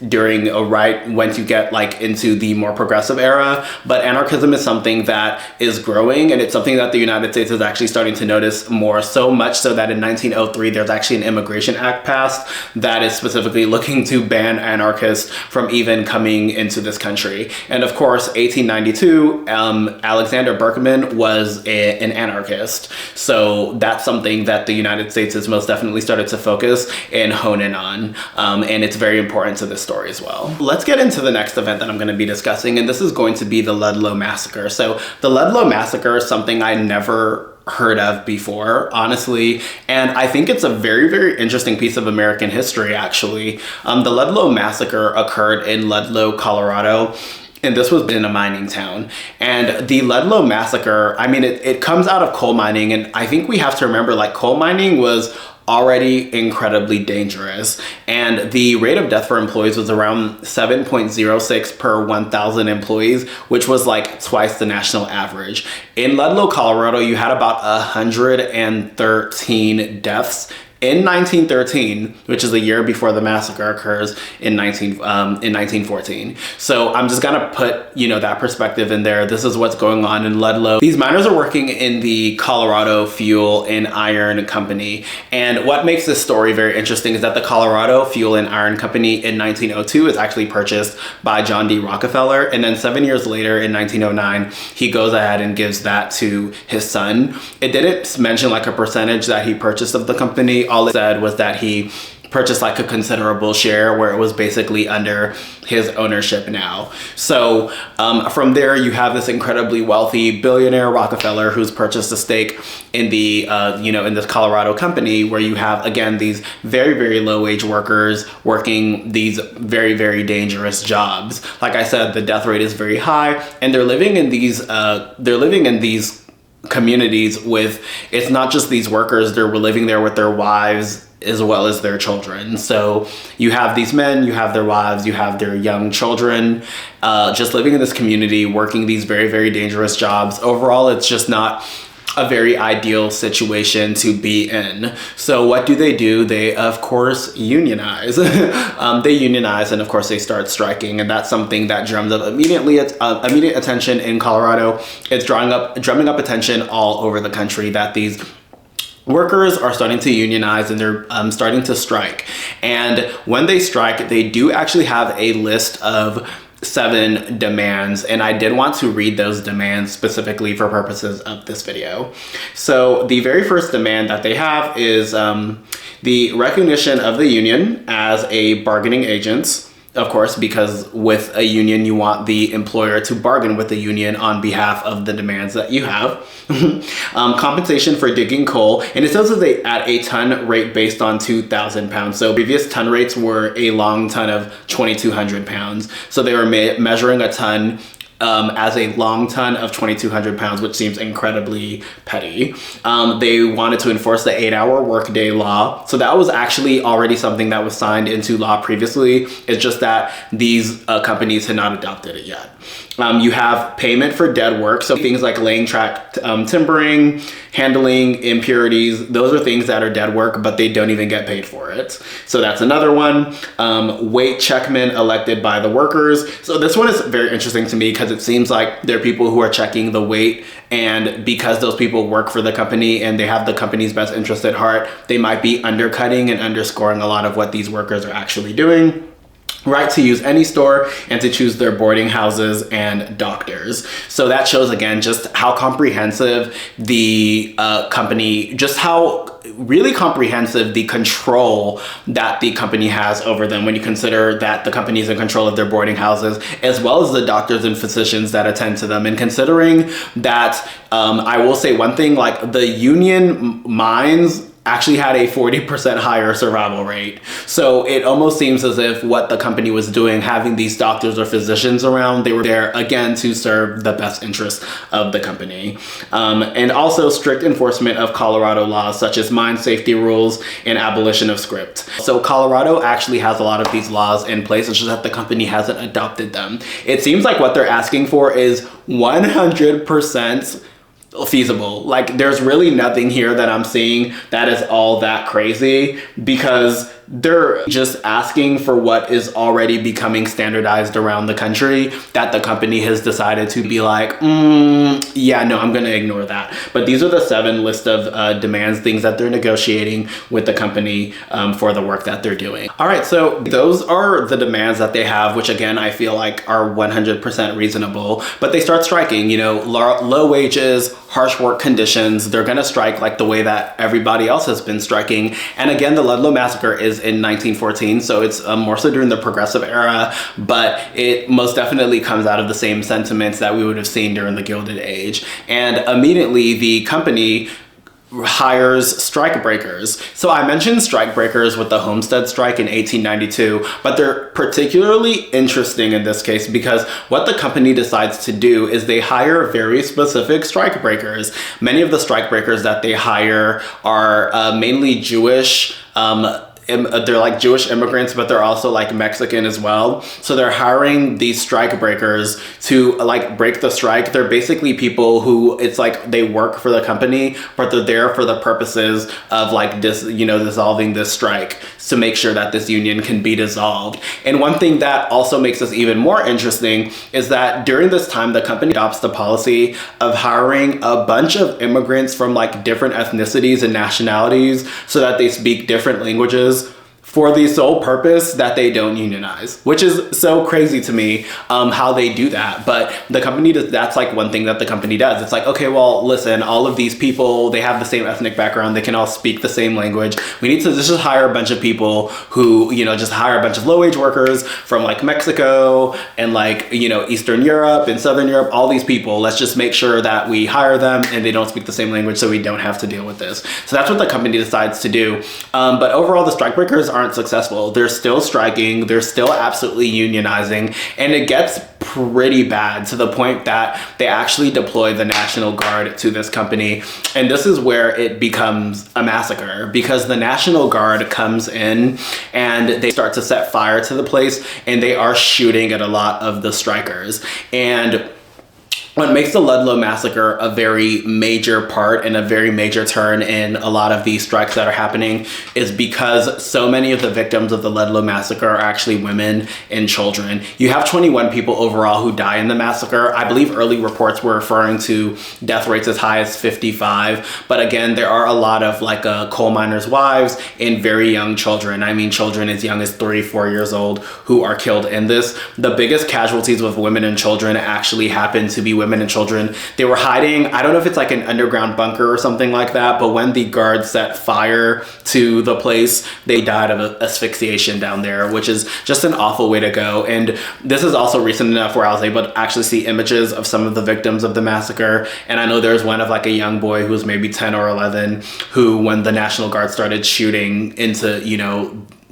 during once you get like into the more progressive era. But anarchism is something that is growing, and it's something that the United States is actually starting to notice more, so much so that in 1903 there's actually an Immigration Act passed that is specifically looking to ban anarchists from even coming into this country. And of course, 1892, Alexander Berkman was an anarchist, so that's something that the United States has most definitely started to focus and hone in on, and it's very important to this story as well. Let's get into the next event that I'm going to be discussing, and this is going to be the Ludlow Massacre. So the Ludlow Massacre is something I never heard of before, honestly, and I think it's a very, very interesting piece of American history, actually. The Ludlow Massacre occurred in Ludlow, Colorado, and this was in a mining town. And the Ludlow Massacre, I mean, it comes out of coal mining, and I think we have to remember, like, coal mining was already incredibly dangerous, and the rate of death for employees was around 7.06 per 1,000 employees, which was like twice the national average. In Ludlow, Colorado, you had about 113 deaths in 1913, which is the year before the massacre occurs in 1914. So I'm just gonna put, that perspective in there. This is what's going on in Ludlow. These miners are working in the Colorado Fuel and Iron Company. And what makes this story very interesting is that the Colorado Fuel and Iron Company in 1902 is actually purchased by John D. Rockefeller. And then 7 years later, in 1909, he goes ahead and gives that to his son. It didn't mention like a percentage that he purchased of the company. All it said was that he purchased like a considerable share, where it was basically under his ownership now. So from there, you have this incredibly wealthy billionaire Rockefeller who's purchased a stake in the in this Colorado company, where you have, again, these very, very low wage workers working these very, very dangerous jobs. Like I said, the death rate is very high, and they're living in these communities with, it's not just these workers, they're living there with their wives as well as their children. So you have these men, you have their wives, you have their young children, just living in this community, working these very, very dangerous jobs. Overall, it's just not a very ideal situation to be in. So what do? They, of course, unionize. They unionize, and of course they start striking, and that's something that drums up immediate attention in Colorado. It's drumming up attention all over the country that these workers are starting to unionize, and they're starting to strike. And when they strike, they do actually have a list of 7 demands, and I did want to read those demands specifically for purposes of this video. So the very first demand that they have is the recognition of the union as a bargaining agent. Of course, because with a union, you want the employer to bargain with the union on behalf of the demands that you have. Compensation for digging coal, and it says that at a ton rate based on 2,000 pounds. So previous ton rates were a long ton of 2,200 pounds. So they were measuring a ton as a long ton of 2,200 pounds, which seems incredibly petty. They wanted to enforce the 8-hour workday law. So that was actually already something that was signed into law previously. It's just that these companies had not adopted it yet. You have payment for dead work. So things like laying track timbering, handling impurities, those are things that are dead work, but they don't even get paid for it. So that's another one. Weight checkmen elected by the workers. So this one is very interesting to me because it seems like there are people who are checking the weight, and because those people work for the company and they have the company's best interest at heart, they might be undercutting and underscoring a lot of what these workers are actually doing. Right to use any store and to choose their boarding houses and doctors. So that shows again just how comprehensive the company, just how really comprehensive the control that the company has over them when you consider that the company is in control of their boarding houses as well as the doctors and physicians that attend to them. And considering that, I will say one thing, like the union mines actually had a 40% higher survival rate. So it almost seems as if what the company was doing, having these doctors or physicians around, they were there again to serve the best interests of the company. And also strict enforcement of Colorado laws such as mine safety rules and abolition of script. So Colorado actually has a lot of these laws in place, it's just that the company hasn't adopted them. It seems like what they're asking for is 100% feasible. Like there's really nothing here that I'm seeing that is all that crazy, because they're just asking for what is already becoming standardized around the country that the company has decided to be like, yeah, no, I'm gonna ignore that. But these are the 7 list of demands, things that they're negotiating with the company for the work that they're doing. All right, so those are the demands that they have, which again, I feel like are 100% reasonable, but they start striking, you know, low wages, harsh work conditions. They're gonna strike like the way that everybody else has been striking. And again, the Ludlow Massacre is in 1914, so it's more so during the Progressive era, but it most definitely comes out of the same sentiments that we would have seen during the Gilded Age. And immediately the company hires strikebreakers. So I mentioned strikebreakers with the Homestead strike in 1892, but they're particularly interesting in this case because what the company decides to do is they hire very specific strikebreakers. Many of the strikebreakers that they hire are mainly Jewish, they're like Jewish immigrants, but they're also like Mexican as well. So they're hiring these strike breakers to like break the strike. They're basically people who it's like they work for the company, but they're there for the purposes of like dissolving this strike to make sure that this union can be dissolved. And one thing that also makes this even more interesting is that during this time, the company adopts the policy of hiring a bunch of immigrants from like different ethnicities and nationalities so that they speak different languages for the sole purpose that they don't unionize, which is so crazy to me how they do that. But the company does, that's like one thing that the company does. It's like, okay, well, listen, all of these people, they have the same ethnic background, they can all speak the same language. We need to just hire a bunch of people who, just hire a bunch of low-wage workers from like Mexico and like, Eastern Europe and Southern Europe, all these people. Let's just make sure that we hire them and they don't speak the same language so we don't have to deal with this. So that's what the company decides to do. But overall, the strikebreakers aren't successful. They're still striking, they're still absolutely unionizing, and it gets pretty bad to the point that they actually deploy the National Guard to this company. And this is where it becomes a massacre because the National Guard comes in and they start to set fire to the place and they are shooting at a lot of the strikers. And what makes the Ludlow Massacre a very major part and a very major turn in a lot of these strikes that are happening is because so many of the victims of the Ludlow Massacre are actually women and children. You have 21 people overall who die in the massacre. I believe early reports were referring to death rates as high as 55. But again, there are a lot of like coal miners' wives and very young children. I mean, children as young as 3-4 years old who are killed in this. The biggest casualties with women and children actually happen to be women and children. They were hiding, I don't know if it's like an underground bunker or something like that, but when the guards set fire to the place, they died of asphyxiation down there, which is just an awful way to go. And this is also recent enough where I was able to actually see images of some of the victims of the massacre. And I know there's one of like a young boy who was maybe 10 or 11 who, when the National Guard started shooting into,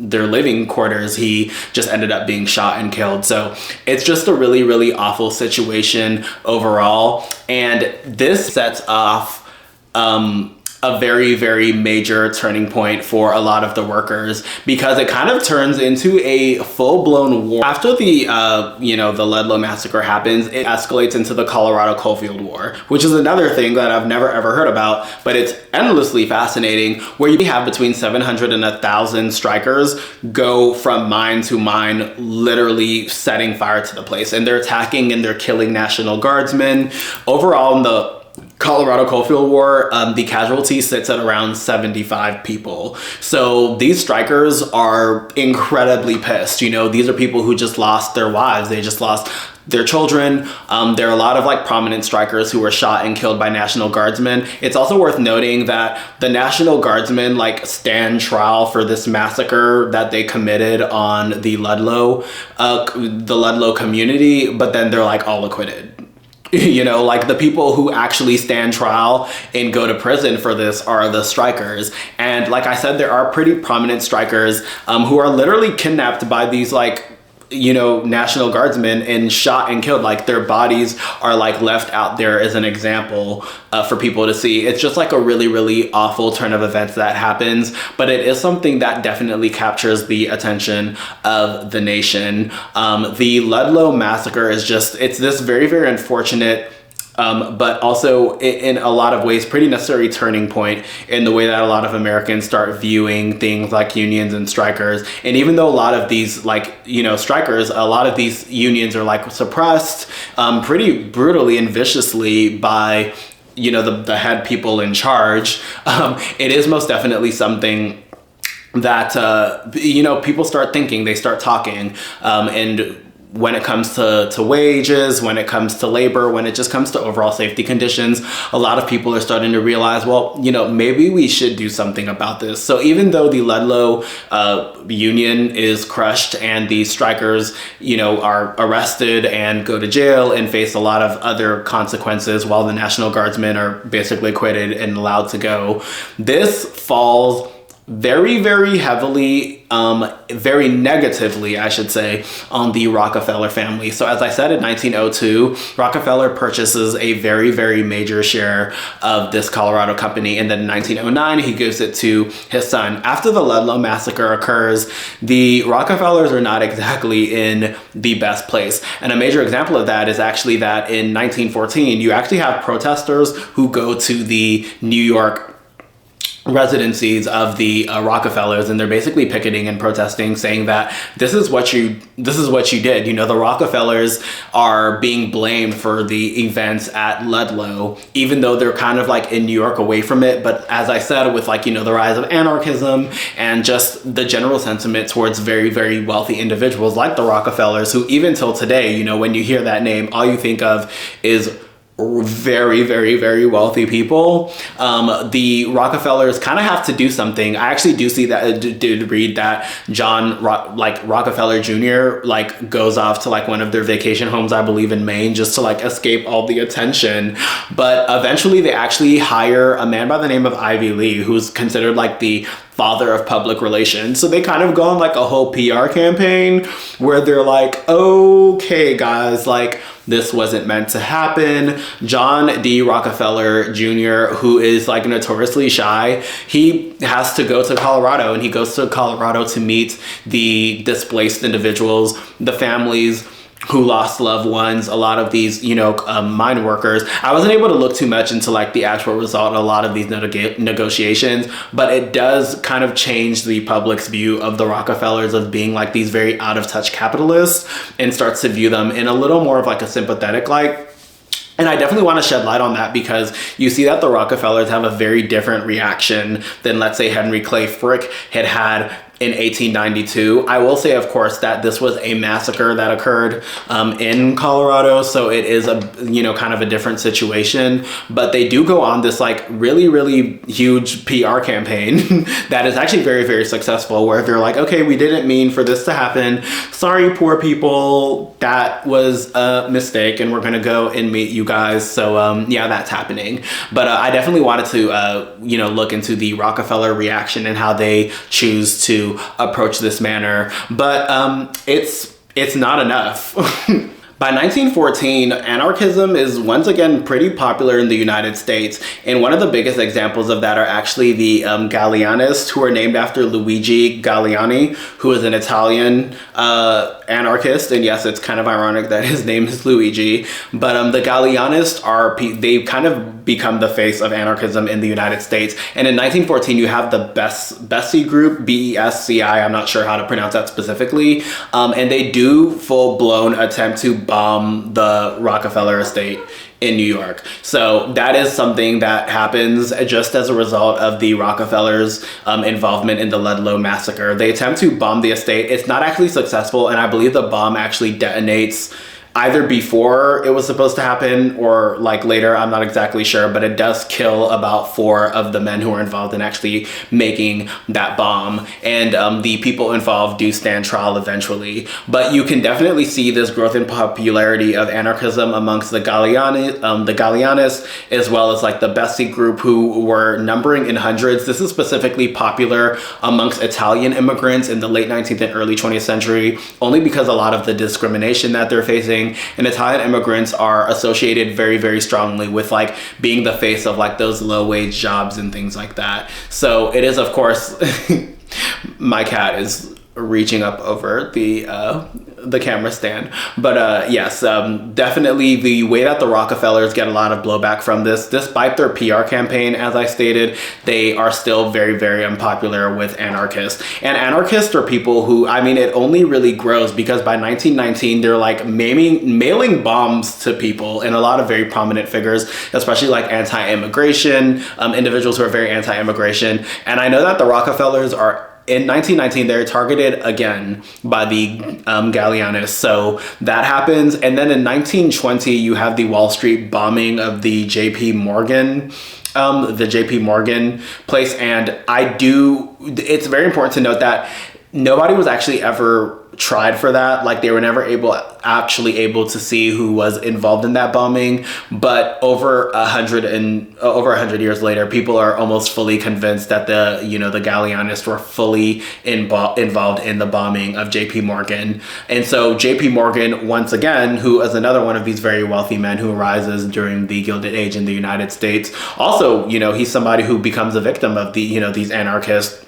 their living quarters, he just ended up being shot and killed. So it's just a really, really awful situation overall. And this sets off a very, very major turning point for a lot of the workers, because it kind of turns into a full-blown war. After the the Ludlow massacre happens, it escalates into the Colorado Coalfield War, which is another thing that I've never ever heard about, but it's endlessly fascinating, where you have between 700 and 1,000 strikers go from mine to mine, literally setting fire to the place, and they're attacking and they're killing National Guardsmen. Overall, in the Colorado Coalfield War, the casualty sits at around 75 people. So these strikers are incredibly pissed. These are people who just lost their wives. They just lost their children. There are a lot of prominent strikers who were shot and killed by National Guardsmen. It's also worth noting that the National Guardsmen stand trial for this massacre that they committed on the Ludlow community, but then they're all acquitted. The people who actually stand trial and go to prison for this are the strikers. And like I said, there are pretty prominent strikers who are literally kidnapped by these National Guardsmen and shot and killed. Their bodies are left out there as an example for people to see. It's just a really, really awful turn of events that happens, but it is something that definitely captures the attention of the nation. The Ludlow massacre is it's this very, very unfortunate but also in a lot of ways pretty necessary turning point in the way that a lot of Americans start viewing things like unions and strikers. And even though a lot of these strikers, a lot of these unions are suppressed pretty brutally and viciously by the head people in charge, it is most definitely something that people start thinking, they start talking, and when it comes to wages, when it comes to labor, when it just comes to overall safety conditions, a lot of people are starting to realize, well, maybe we should do something about this. So even though the Ludlow union is crushed and the strikers, are arrested and go to jail and face a lot of other consequences while the National Guardsmen are basically acquitted and allowed to go, this falls very, very heavily, very negatively, I should say, on the Rockefeller family. So as I said, in 1902, Rockefeller purchases a very, very major share of this Colorado company. And then in 1909, he gives it to his son. After the Ludlow massacre occurs, the Rockefellers are not exactly in the best place. And a major example of that is actually that in 1914, you actually have protesters who go to the New York residencies of the Rockefellers, and they're basically picketing and protesting, saying that this is what you did. The Rockefellers are being blamed for the events at Ludlow, even though they're kind of in New York away from it. But as I said, with the rise of anarchism and just the general sentiment towards very, very wealthy individuals like the Rockefellers, who even till today, when you hear that name, all you think of is very, very, very wealthy people. The Rockefellers kind of have to do something. I actually do see that, did read that John Rockefeller Jr. Goes off to one of their vacation homes, I believe in Maine, just to escape all the attention. But eventually they actually hire a man by the name of Ivy Lee, who's considered the father of public relations. So they kind of go on a whole PR campaign where they're okay guys, this wasn't meant to happen. John D. Rockefeller Jr., who is notoriously shy, he has to go to Colorado, and he goes to Colorado to meet the displaced individuals, the families who lost loved ones, a lot of these, mine workers. I wasn't able to look too much into the actual result of a lot of these negotiations, but it does kind of change the public's view of the Rockefellers of being these very out of touch capitalists, and starts to view them in a little more of a sympathetic light. And I definitely want to shed light on that, because you see that the Rockefellers have a very different reaction than, let's say, Henry Clay Frick had in 1892. I will say, of course, that this was a massacre that occurred in Colorado, so it is a kind of a different situation. But they do go on this really, really huge PR campaign that is actually very, very successful, where they're okay, we didn't mean for this to happen. Sorry, poor people, that was a mistake, and we're gonna go and meet you guys. So yeah, that's happening. But I definitely wanted to look into the Rockefeller reaction and how they choose to approach this manner. But it's not enough. By 1914, anarchism is once again pretty popular in the United States, and one of the biggest examples of that are actually the Galleanists, who are named after Luigi Galleani, who is an Italian anarchist. And yes, it's kind of ironic that his name is Luigi, but the Galleanists they've kind of become the face of anarchism in the United States. And in 1914, you have the Bessi group, BESCI, I'm not sure how to pronounce that specifically, and they do full-blown attempt to bomb the Rockefeller estate in New York. So that is something that happens just as a result of the Rockefellers' involvement in the Ludlow massacre. They attempt to bomb the estate. It's not actually successful, and I believe the bomb actually detonates either before it was supposed to happen or like later, I'm not exactly sure, but it does kill about 4 of the men who were involved in actually making that bomb. And the people involved do stand trial eventually. But you can definitely see this growth in popularity of anarchism amongst the Galleanists, as well as like the Bessi group, who were numbering in hundreds. This is specifically popular amongst Italian immigrants in the late 19th and early 20th century, only because a lot of the discrimination that they're facing. And Italian immigrants are associated very, very strongly with like being the face of like those low wage jobs and things like that. So it is, of course, my cat is reaching up over the camera stand, but yes, definitely the way that the Rockefellers get a lot of blowback from this, despite their PR campaign, as I stated, they are still very, very unpopular with anarchists. And anarchists are people who, I mean, it only really grows because by 1919 they're like mailing bombs to people, and a lot of very prominent figures, especially like anti-immigration individuals who are very anti-immigration. And I know that the Rockefellers are, in 1919, they're targeted again by the Galleanists. So that happens. And then in 1920, you have the Wall Street bombing of the JP Morgan place. And it's very important to note that nobody was actually ever tried for that. Like, they were never actually able to see who was involved in that bombing. But over 100 years later, people are almost fully convinced that the Galleanists were fully involved in the bombing of JP Morgan. And so JP Morgan, once again, who is another one of these very wealthy men who arises during the Gilded Age in the United States, also, he's somebody who becomes a victim of these anarchists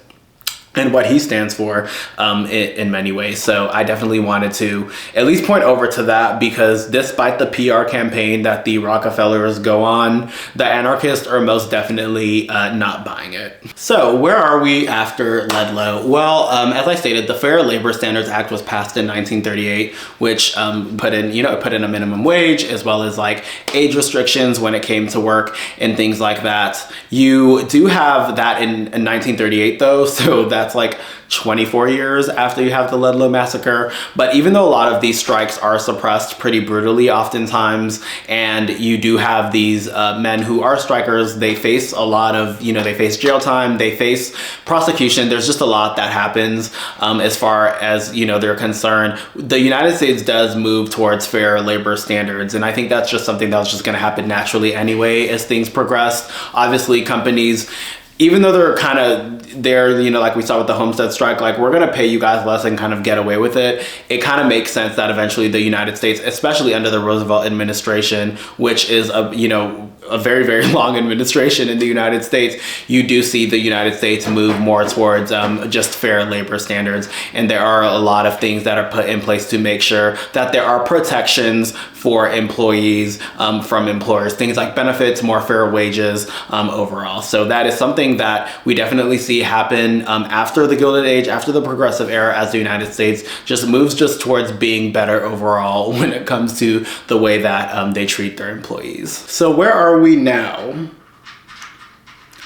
and what he stands for in many ways. So I definitely wanted to at least point over to that, because despite the PR campaign that the Rockefellers go on, the anarchists are most definitely not buying it. So where are we after Ludlow? Well, as I stated, the Fair Labor Standards Act was passed in 1938, which put in a minimum wage, as well as like age restrictions when it came to work and things like that. You do have that in 1938 though, so that's like 24 years after you have the Ludlow massacre. But even though a lot of these strikes are suppressed pretty brutally oftentimes, and you do have these men who are strikers, they face a lot of, they face jail time, they face prosecution. There's just a lot that happens as far as, they're concerned. The United States does move towards fair labor standards, and I think that's just something that was just going to happen naturally anyway as things progressed. Obviously, companies, even though they're kind of there, like we saw with the Homestead strike, like, we're going to pay you guys less and kind of get away with it. It kind of makes sense that eventually the United States, especially under the Roosevelt administration, which is a very, very long administration in the United States, you do see the United States move more towards just fair labor standards. And there are a lot of things that are put in place to make sure that there are protections for employees from employers, things like benefits, more fair wages overall. So that is something that we definitely see happen after the Gilded Age, after the progressive era, as the United States just moves towards being better overall when it comes to the way that they treat their employees. So where are we now?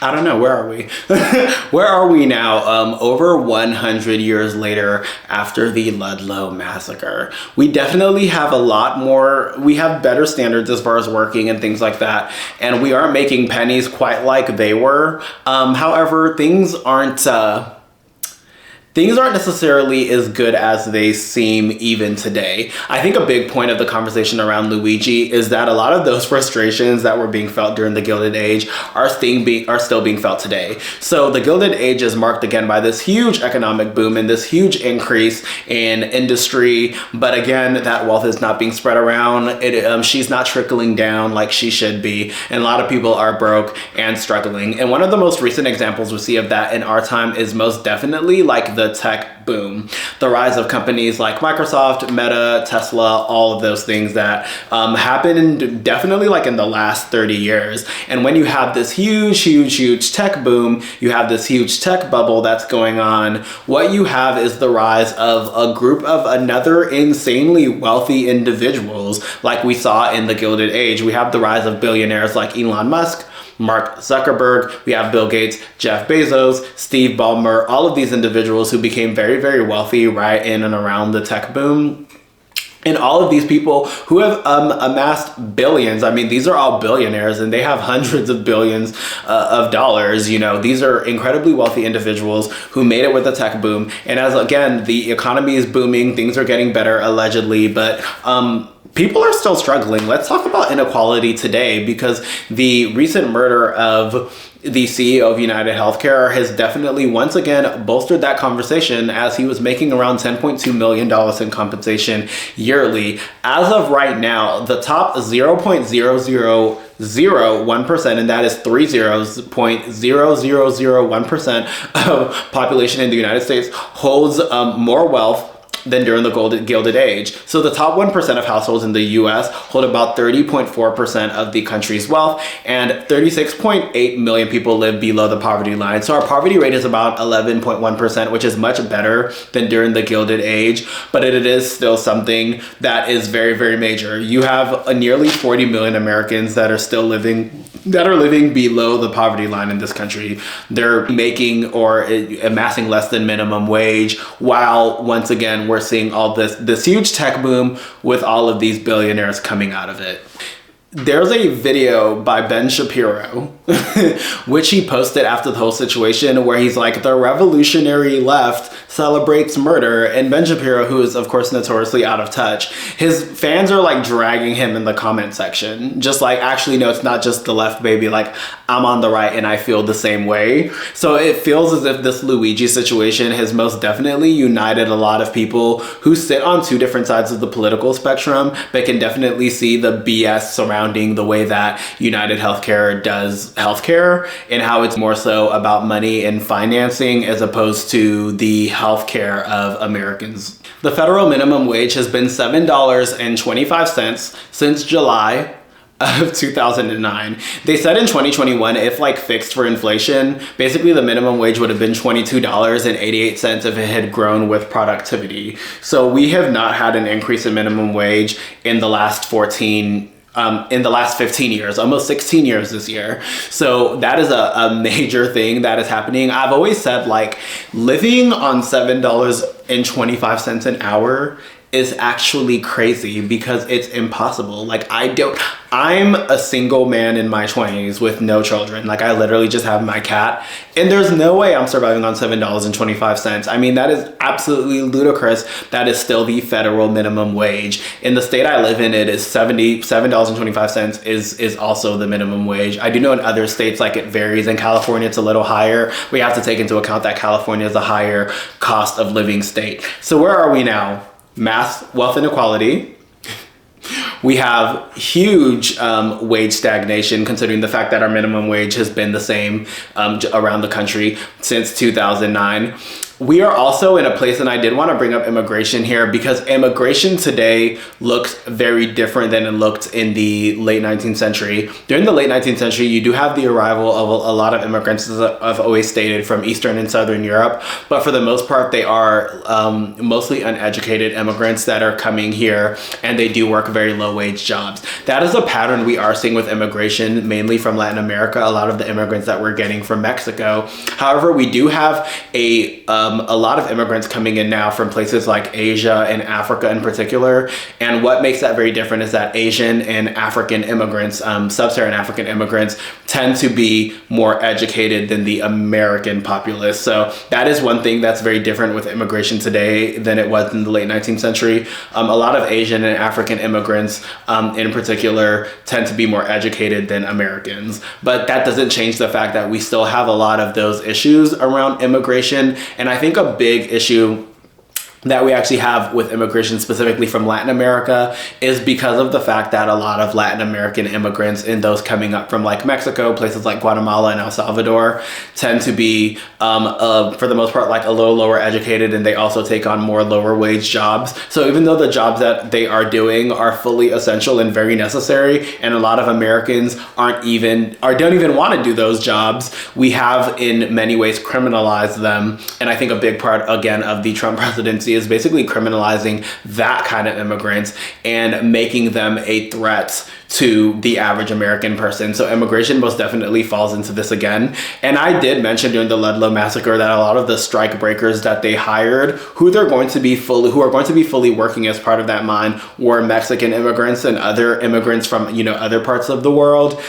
I don't know, where are we? Where are we now, over 100 years later after the Ludlow massacre? We definitely have we have better standards as far as working and things like that, and we aren't making pennies quite like they were. However, things aren't things aren't necessarily as good as they seem even today. I think a big point of the conversation around Luigi is that a lot of those frustrations that were being felt during the Gilded Age are still being felt today. So the Gilded Age is marked again by this huge economic boom and this huge increase in industry, but again, that wealth is not being spread around. She's not trickling down like she should be, and a lot of people are broke and struggling. And one of the most recent examples we see of that in our time is most definitely like the tech boom, the rise of companies like Microsoft, Meta, Tesla, all of those things that happened definitely like in the last 30 years. And when you have this huge tech boom, you have this huge tech bubble that's going on, what you have is the rise of a group of another insanely wealthy individuals like we saw in the Gilded Age. We have the rise of billionaires like Elon Musk, Mark Zuckerberg, we have Bill Gates, Jeff Bezos, Steve Ballmer, all of these individuals who became very, very wealthy right in and around the tech boom. And all of these people who have amassed billions, I mean, these are all billionaires and they have hundreds of billions of dollars. You know, these are incredibly wealthy individuals who made it with the tech boom. And as again, the economy is booming, things are getting better allegedly, but people are still struggling. Let's talk about inequality today, because the recent murder of the CEO of United Healthcare has definitely once again bolstered that conversation, as he was making around $10.2 million in compensation yearly. As of right now, the top 0.0001%, and that is 0.0001% of population in the United States holds more wealth than during the Gilded Age. So the top 1% of households in the US hold about 30.4% of the country's wealth, and 36.8 million people live below the poverty line. So our poverty rate is about 11.1%, which is much better than during the Gilded Age, but it is still something that is very, very major. You have nearly 40 million Americans that are still living below the poverty line in this country. They're making or amassing less than minimum wage, while once again we're seeing all this huge tech boom with all of these billionaires coming out of it. There's a video by Ben Shapiro, which he posted after the whole situation, where he's like, the revolutionary left celebrates murder. And Ben Shapiro, who is of course notoriously out of touch, his fans are like dragging him in the comment section. Just like, actually, no, it's not just the left, baby. Like, I'm on the right and I feel the same way. So it feels as if this Luigi situation has most definitely united a lot of people who sit on two different sides of the political spectrum, but can definitely see the BS surrounding the way that United Healthcare does healthcare, and how it's more so about money and financing as opposed to the healthcare of Americans. The federal minimum wage has been $7.25 since July of 2009. They said in 2021, if like fixed for inflation, basically the minimum wage would have been $22.88 if it had grown with productivity. So we have not had an increase in minimum wage in the last 15 years, almost 16 years this year. So that is a major thing that is happening. I've always said, like, living on $7.25 an hour is actually crazy, because it's impossible. Like, I'm a single man in my 20s with no children. Like, I literally just have my cat, and there's no way I'm surviving on $7.25. I mean, that is absolutely ludicrous. That is still the federal minimum wage. In the state I live in, it is $7.25 is also the minimum wage. I do know in other states, like, it varies. In California, it's a little higher. We have to take into account that California is a higher cost of living state. So where are we now? Mass wealth inequality. We have huge wage stagnation, considering the fact that our minimum wage has been the same around the country since 2009. We are also in a place, and I did want to bring up immigration here, because immigration today looks very different than it looked in the late 19th century. During the late 19th century, you do have the arrival of a lot of immigrants, as I've always stated, from Eastern and Southern Europe. But for the most part, they are mostly uneducated immigrants that are coming here, and they do work very low wage jobs. That is a pattern we are seeing with immigration, mainly from Latin America, a lot of the immigrants that we're getting from Mexico. However, we do have a a lot of immigrants coming in now from places like Asia and Africa in particular. And what makes that very different is that Asian and African immigrants, sub-Saharan African immigrants, tend to be more educated than the American populace. So that is one thing that's very different with immigration today than it was in the late 19th century. A lot of Asian and African immigrants in particular tend to be more educated than Americans. But that doesn't change the fact that we still have a lot of those issues around immigration. And I think a big issue that we actually have with immigration specifically from Latin America is because of the fact that a lot of Latin American immigrants and those coming up from like Mexico, places like Guatemala and El Salvador tend to be, for the most part, like a little lower educated, and they also take on more lower wage jobs. So even though the jobs that they are doing are fully essential and very necessary, and a lot of Americans don't even want to do those jobs, we have in many ways criminalized them. And I think a big part, again, of the Trump presidency is basically criminalizing that kind of immigrants and making them a threat to the average American person. So immigration most definitely falls into this again. And I did mention during the Ludlow massacre that a lot of the strike breakers that they hired, who are going to be fully working as part of that mine, were Mexican immigrants and other immigrants from, other parts of the world.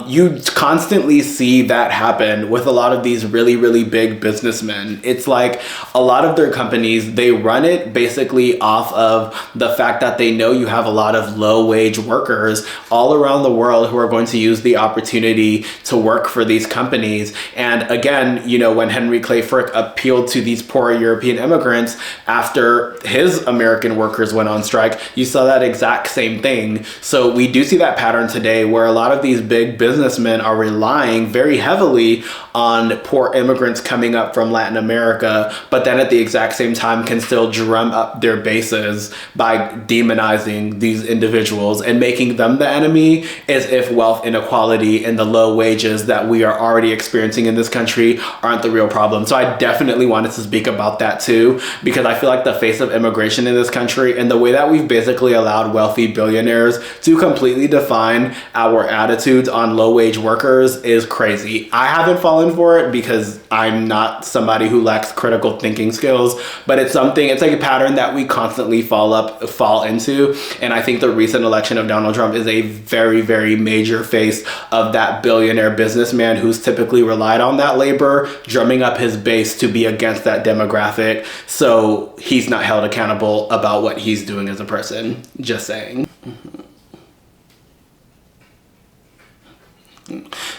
You constantly see that happen with a lot of these really, really big businessmen. It's like a lot of their companies, they run it basically off of the fact that they know you have a lot of low wage workers all around the world who are going to use the opportunity to work for these companies. And again, when Henry Clay Frick appealed to these poor European immigrants after his American workers went on strike, you saw that exact same thing. So we do see that pattern today where a lot of these big businessmen are relying very heavily on poor immigrants coming up from Latin America, but then at the exact same time can still drum up their bases by demonizing these individuals and making them the enemy, as if wealth inequality and the low wages that we are already experiencing in this country aren't the real problem. So I definitely wanted to speak about that too, because I feel like the face of immigration in this country and the way that we've basically allowed wealthy billionaires to completely define our attitudes on low wage workers is crazy. I haven't fallen for it because I'm not somebody who lacks critical thinking skills, but it's like a pattern that we constantly fall into. And I think the recent election of Donald Trump is a very, very major face of that billionaire businessman who's typically relied on that labor, drumming up his base to be against that demographic. So he's not held accountable about what he's doing as a person. Just saying.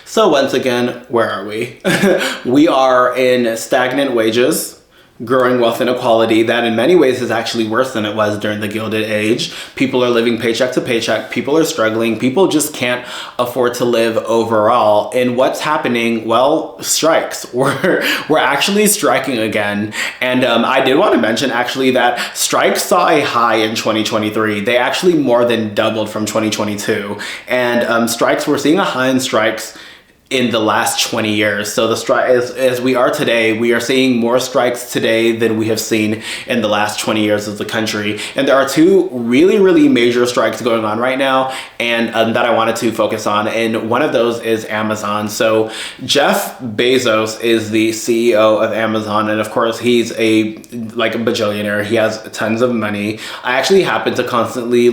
So once again, where are we? We are in stagnant wages, growing wealth inequality that in many ways is actually worse than it was during the Gilded Age. People are living paycheck to paycheck. People are struggling. People just can't afford to live overall. And what's happening? Well, strikes. We're actually striking again. And I did want to mention actually that strikes saw a high in 2023. They actually more than doubled from 2022. And we're seeing a high in strikes in the last 20 years. So the strike, as we are today, we are seeing more strikes today than we have seen in the last 20 years of the country. And there are two really, really major strikes going on right now, and that I wanted to focus on. And one of those is Amazon. So Jeff Bezos is the CEO of Amazon, and of course he's a bajillionaire. He has tons of money. I actually happen to constantly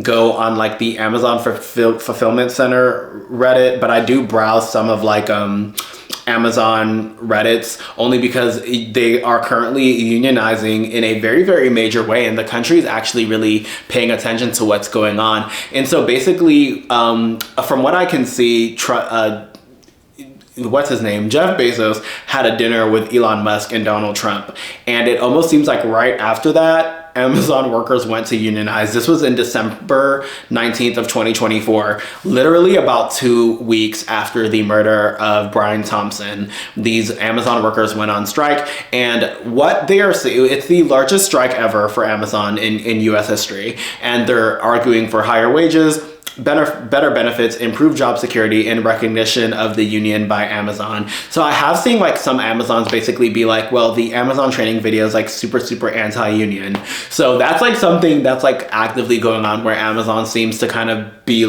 go on the Amazon fulfillment center Reddit, but I do browse some of Amazon Reddits only because they are currently unionizing in a very, very major way, and the country is actually really paying attention to what's going on. And so basically, from what I can see, what's his name? Jeff Bezos had a dinner with Elon Musk and Donald Trump. And it almost seems like right after that, Amazon workers went to unionize. This was in December 19th of 2024, literally about 2 weeks after the murder of Brian Thompson. These Amazon workers went on strike, and what they are saying, it's the largest strike ever for Amazon in US history. And they're arguing for higher wages, better benefits, improved job security, and recognition of the union by Amazon. So I have seen some Amazons basically be well, the Amazon training video is super anti-union. So that's something that's actively going on, where Amazon seems to kind of be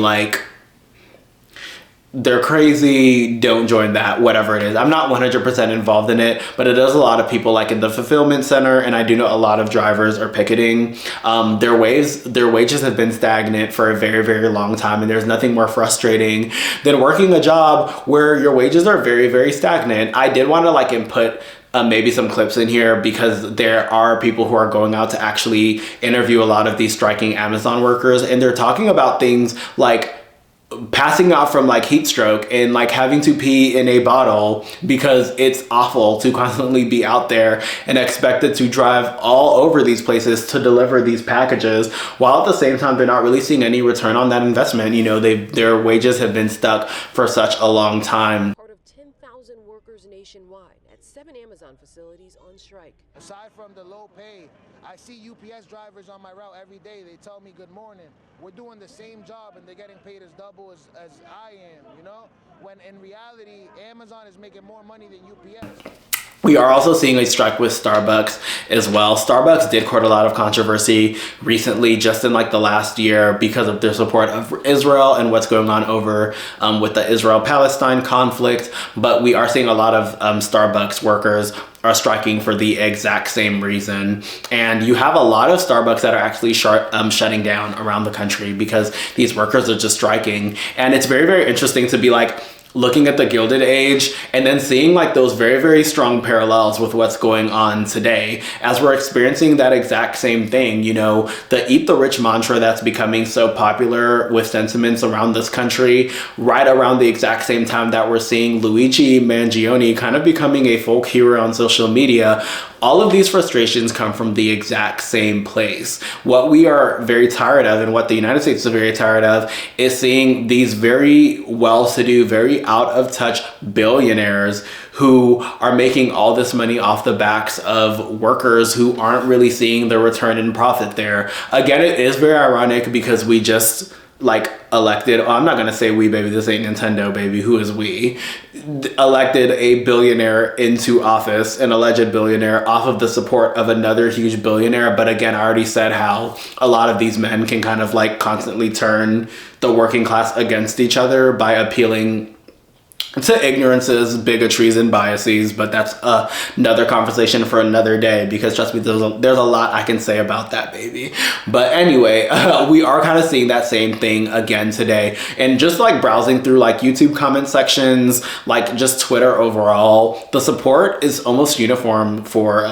they're crazy, don't join that, whatever it is. I'm not 100% involved in it, but it does a lot of people like in the fulfillment center, and I do know a lot of drivers are picketing. Their wages have been stagnant for a very, very long time, and there's nothing more frustrating than working a job where your wages are very, very stagnant. I did want to like input maybe some clips in here because there are people who are going out to actually interview a lot of these striking Amazon workers, and they're talking about things like passing out from like heat stroke and like having to pee in a bottle because it's awful to constantly be out there and expected to drive all over these places to deliver these packages, while at the same time they're not really seeing any return on that investment. You know, their wages have been stuck for such a long time.
Part of 10,000 workers nationwide at 7 Amazon facilities on strike.
Aside from the low pay, I see UPS drivers on my route every day. They tell me good morning. We're doing the same job and they're getting paid as double as I am, you know? When in reality, Amazon is making more money than UPS.
We are also seeing a strike with Starbucks as well. Starbucks did court a lot of controversy recently, just in like the last year, because of their support of Israel and what's going on over with the Israel-Palestine conflict. But we are seeing a lot of Starbucks workers are striking for the exact same reason. And you have a lot of Starbucks that are actually shutting down around the country because these workers are just striking. And it's very, very interesting to be like, looking at the Gilded Age and then seeing like those very, very strong parallels with what's going on today as we're experiencing that exact same thing. You know, the eat the rich mantra that's becoming so popular with sentiments around this country right around the exact same time that we're seeing Luigi Mangione kind of becoming a folk hero on social media. All of these frustrations come from the exact same place. What we are very tired of, and what the United States is very tired of, is seeing these very well-to-do, very out-of-touch billionaires who are making all this money off the backs of workers who aren't really seeing the return in profit there. Again, it is very ironic because we just like elected, oh, I'm not gonna say we, baby, this ain't Nintendo, baby, who is we, elected a billionaire into office, an alleged billionaire, off of the support of another huge billionaire. But again, I already said how a lot of these men can kind of like constantly turn the working class against each other by appealing to ignorances, bigotries, and biases, but that's another conversation for another day, because trust me, there's a lot I can say about that, baby. But anyway, we are kind of seeing that same thing again today, and just like browsing through like YouTube comment sections, like just Twitter overall, the support is almost uniform for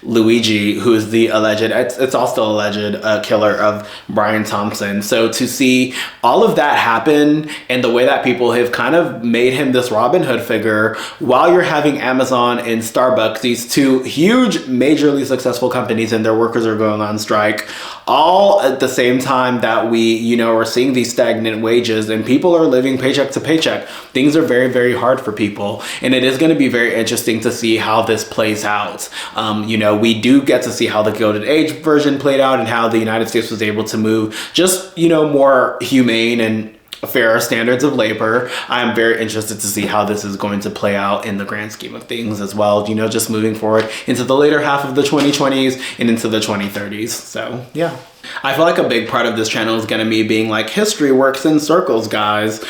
Luigi, who is the alleged, it's all still alleged killer of Brian Thompson. So to see all of that happen and the way that people have kind of made him this Robin Hood figure, while you're having Amazon and Starbucks, these two huge, majorly successful companies, and their workers are going on strike, all at the same time that we, you know, are seeing these stagnant wages and people are living paycheck to paycheck. Things are very, very hard for people. And it is going to be very interesting to see how this plays out. You know, we do get to see how the Gilded Age version played out and how the United States was able to move just, you know, more humane and fairer standards of labor. I'm very interested to see how this is going to play out in the grand scheme of things as well, you know, just moving forward into the later half of the 2020s and into the 2030s. So yeah. I feel like a big part of this channel is going to be being like, history works in circles, guys.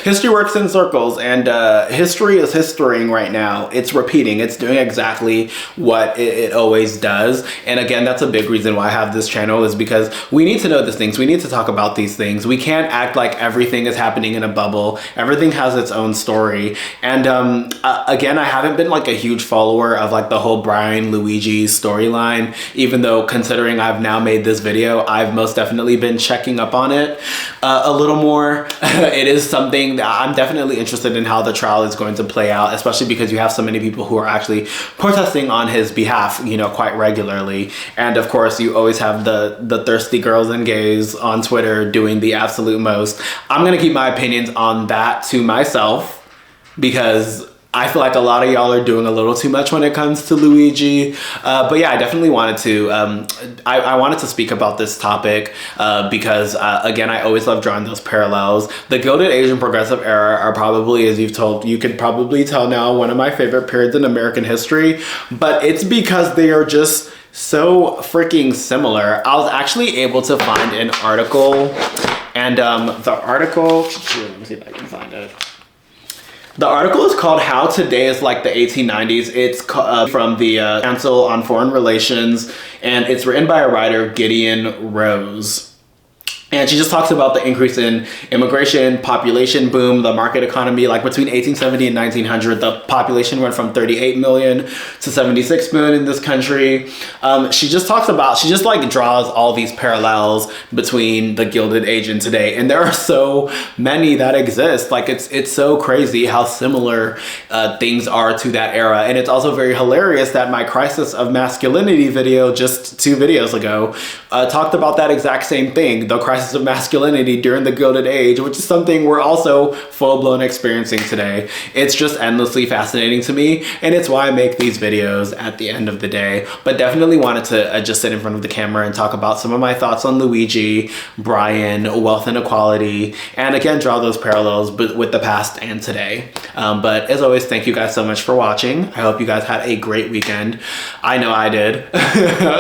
History works in circles, and history is historying right now. It's repeating. It's doing exactly what it always does. And again, that's a big reason why I have this channel, is because we need to know these things. We need to talk about these things. We can't act like everything is happening in a bubble. Everything has its own story. And again, I haven't been like a huge follower of like the whole Brian Luigi storyline, even though considering I've now made this video, I've most definitely been checking up on it a little more. It is something that I'm definitely interested in how the trial is going to play out, especially because you have so many people who are actually protesting on his behalf, you know, quite regularly. And of course, you always have the thirsty girls and gays on Twitter doing the absolute most. I'm gonna keep my opinions on that to myself, because I feel like a lot of y'all are doing a little too much when it comes to Luigi. But yeah, I definitely wanted to, I wanted to speak about this topic because again, I always love drawing those parallels. The Gilded Age and Progressive Era are probably, as you could probably tell now, one of my favorite periods in American history, but it's because they are just so freaking similar. I was actually able to find an article And the article, let me see if I can find it. The article is called How Today is Like the 1890s. It's from the Council on Foreign Relations, and it's written by a writer, Gideon Rose. And she just talks about the increase in immigration, population boom, the market economy. Like between 1870 and 1900, the population went from 38 million to 76 million in this country. She just like draws all these parallels between the Gilded Age and today. And there are so many that exist. Like it's so crazy how similar things are to that era. And it's also very hilarious that my Crisis of Masculinity video just 2 videos ago talked about that exact same thing, the crisis of masculinity during the Gilded Age, which is something we're also full-blown experiencing today. It's just endlessly fascinating to me, and it's why I make these videos at the end of the day. But definitely wanted to just sit in front of the camera and talk about some of my thoughts on Luigi, Brian, wealth inequality, and again, draw those parallels with the past and today. But as always, thank you guys so much for watching. I hope you guys had a great weekend. I know I did.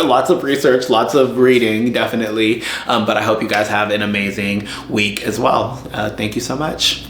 Lots of research, lots of reading, definitely. But I hope you guys have an amazing week as well. Thank you so much.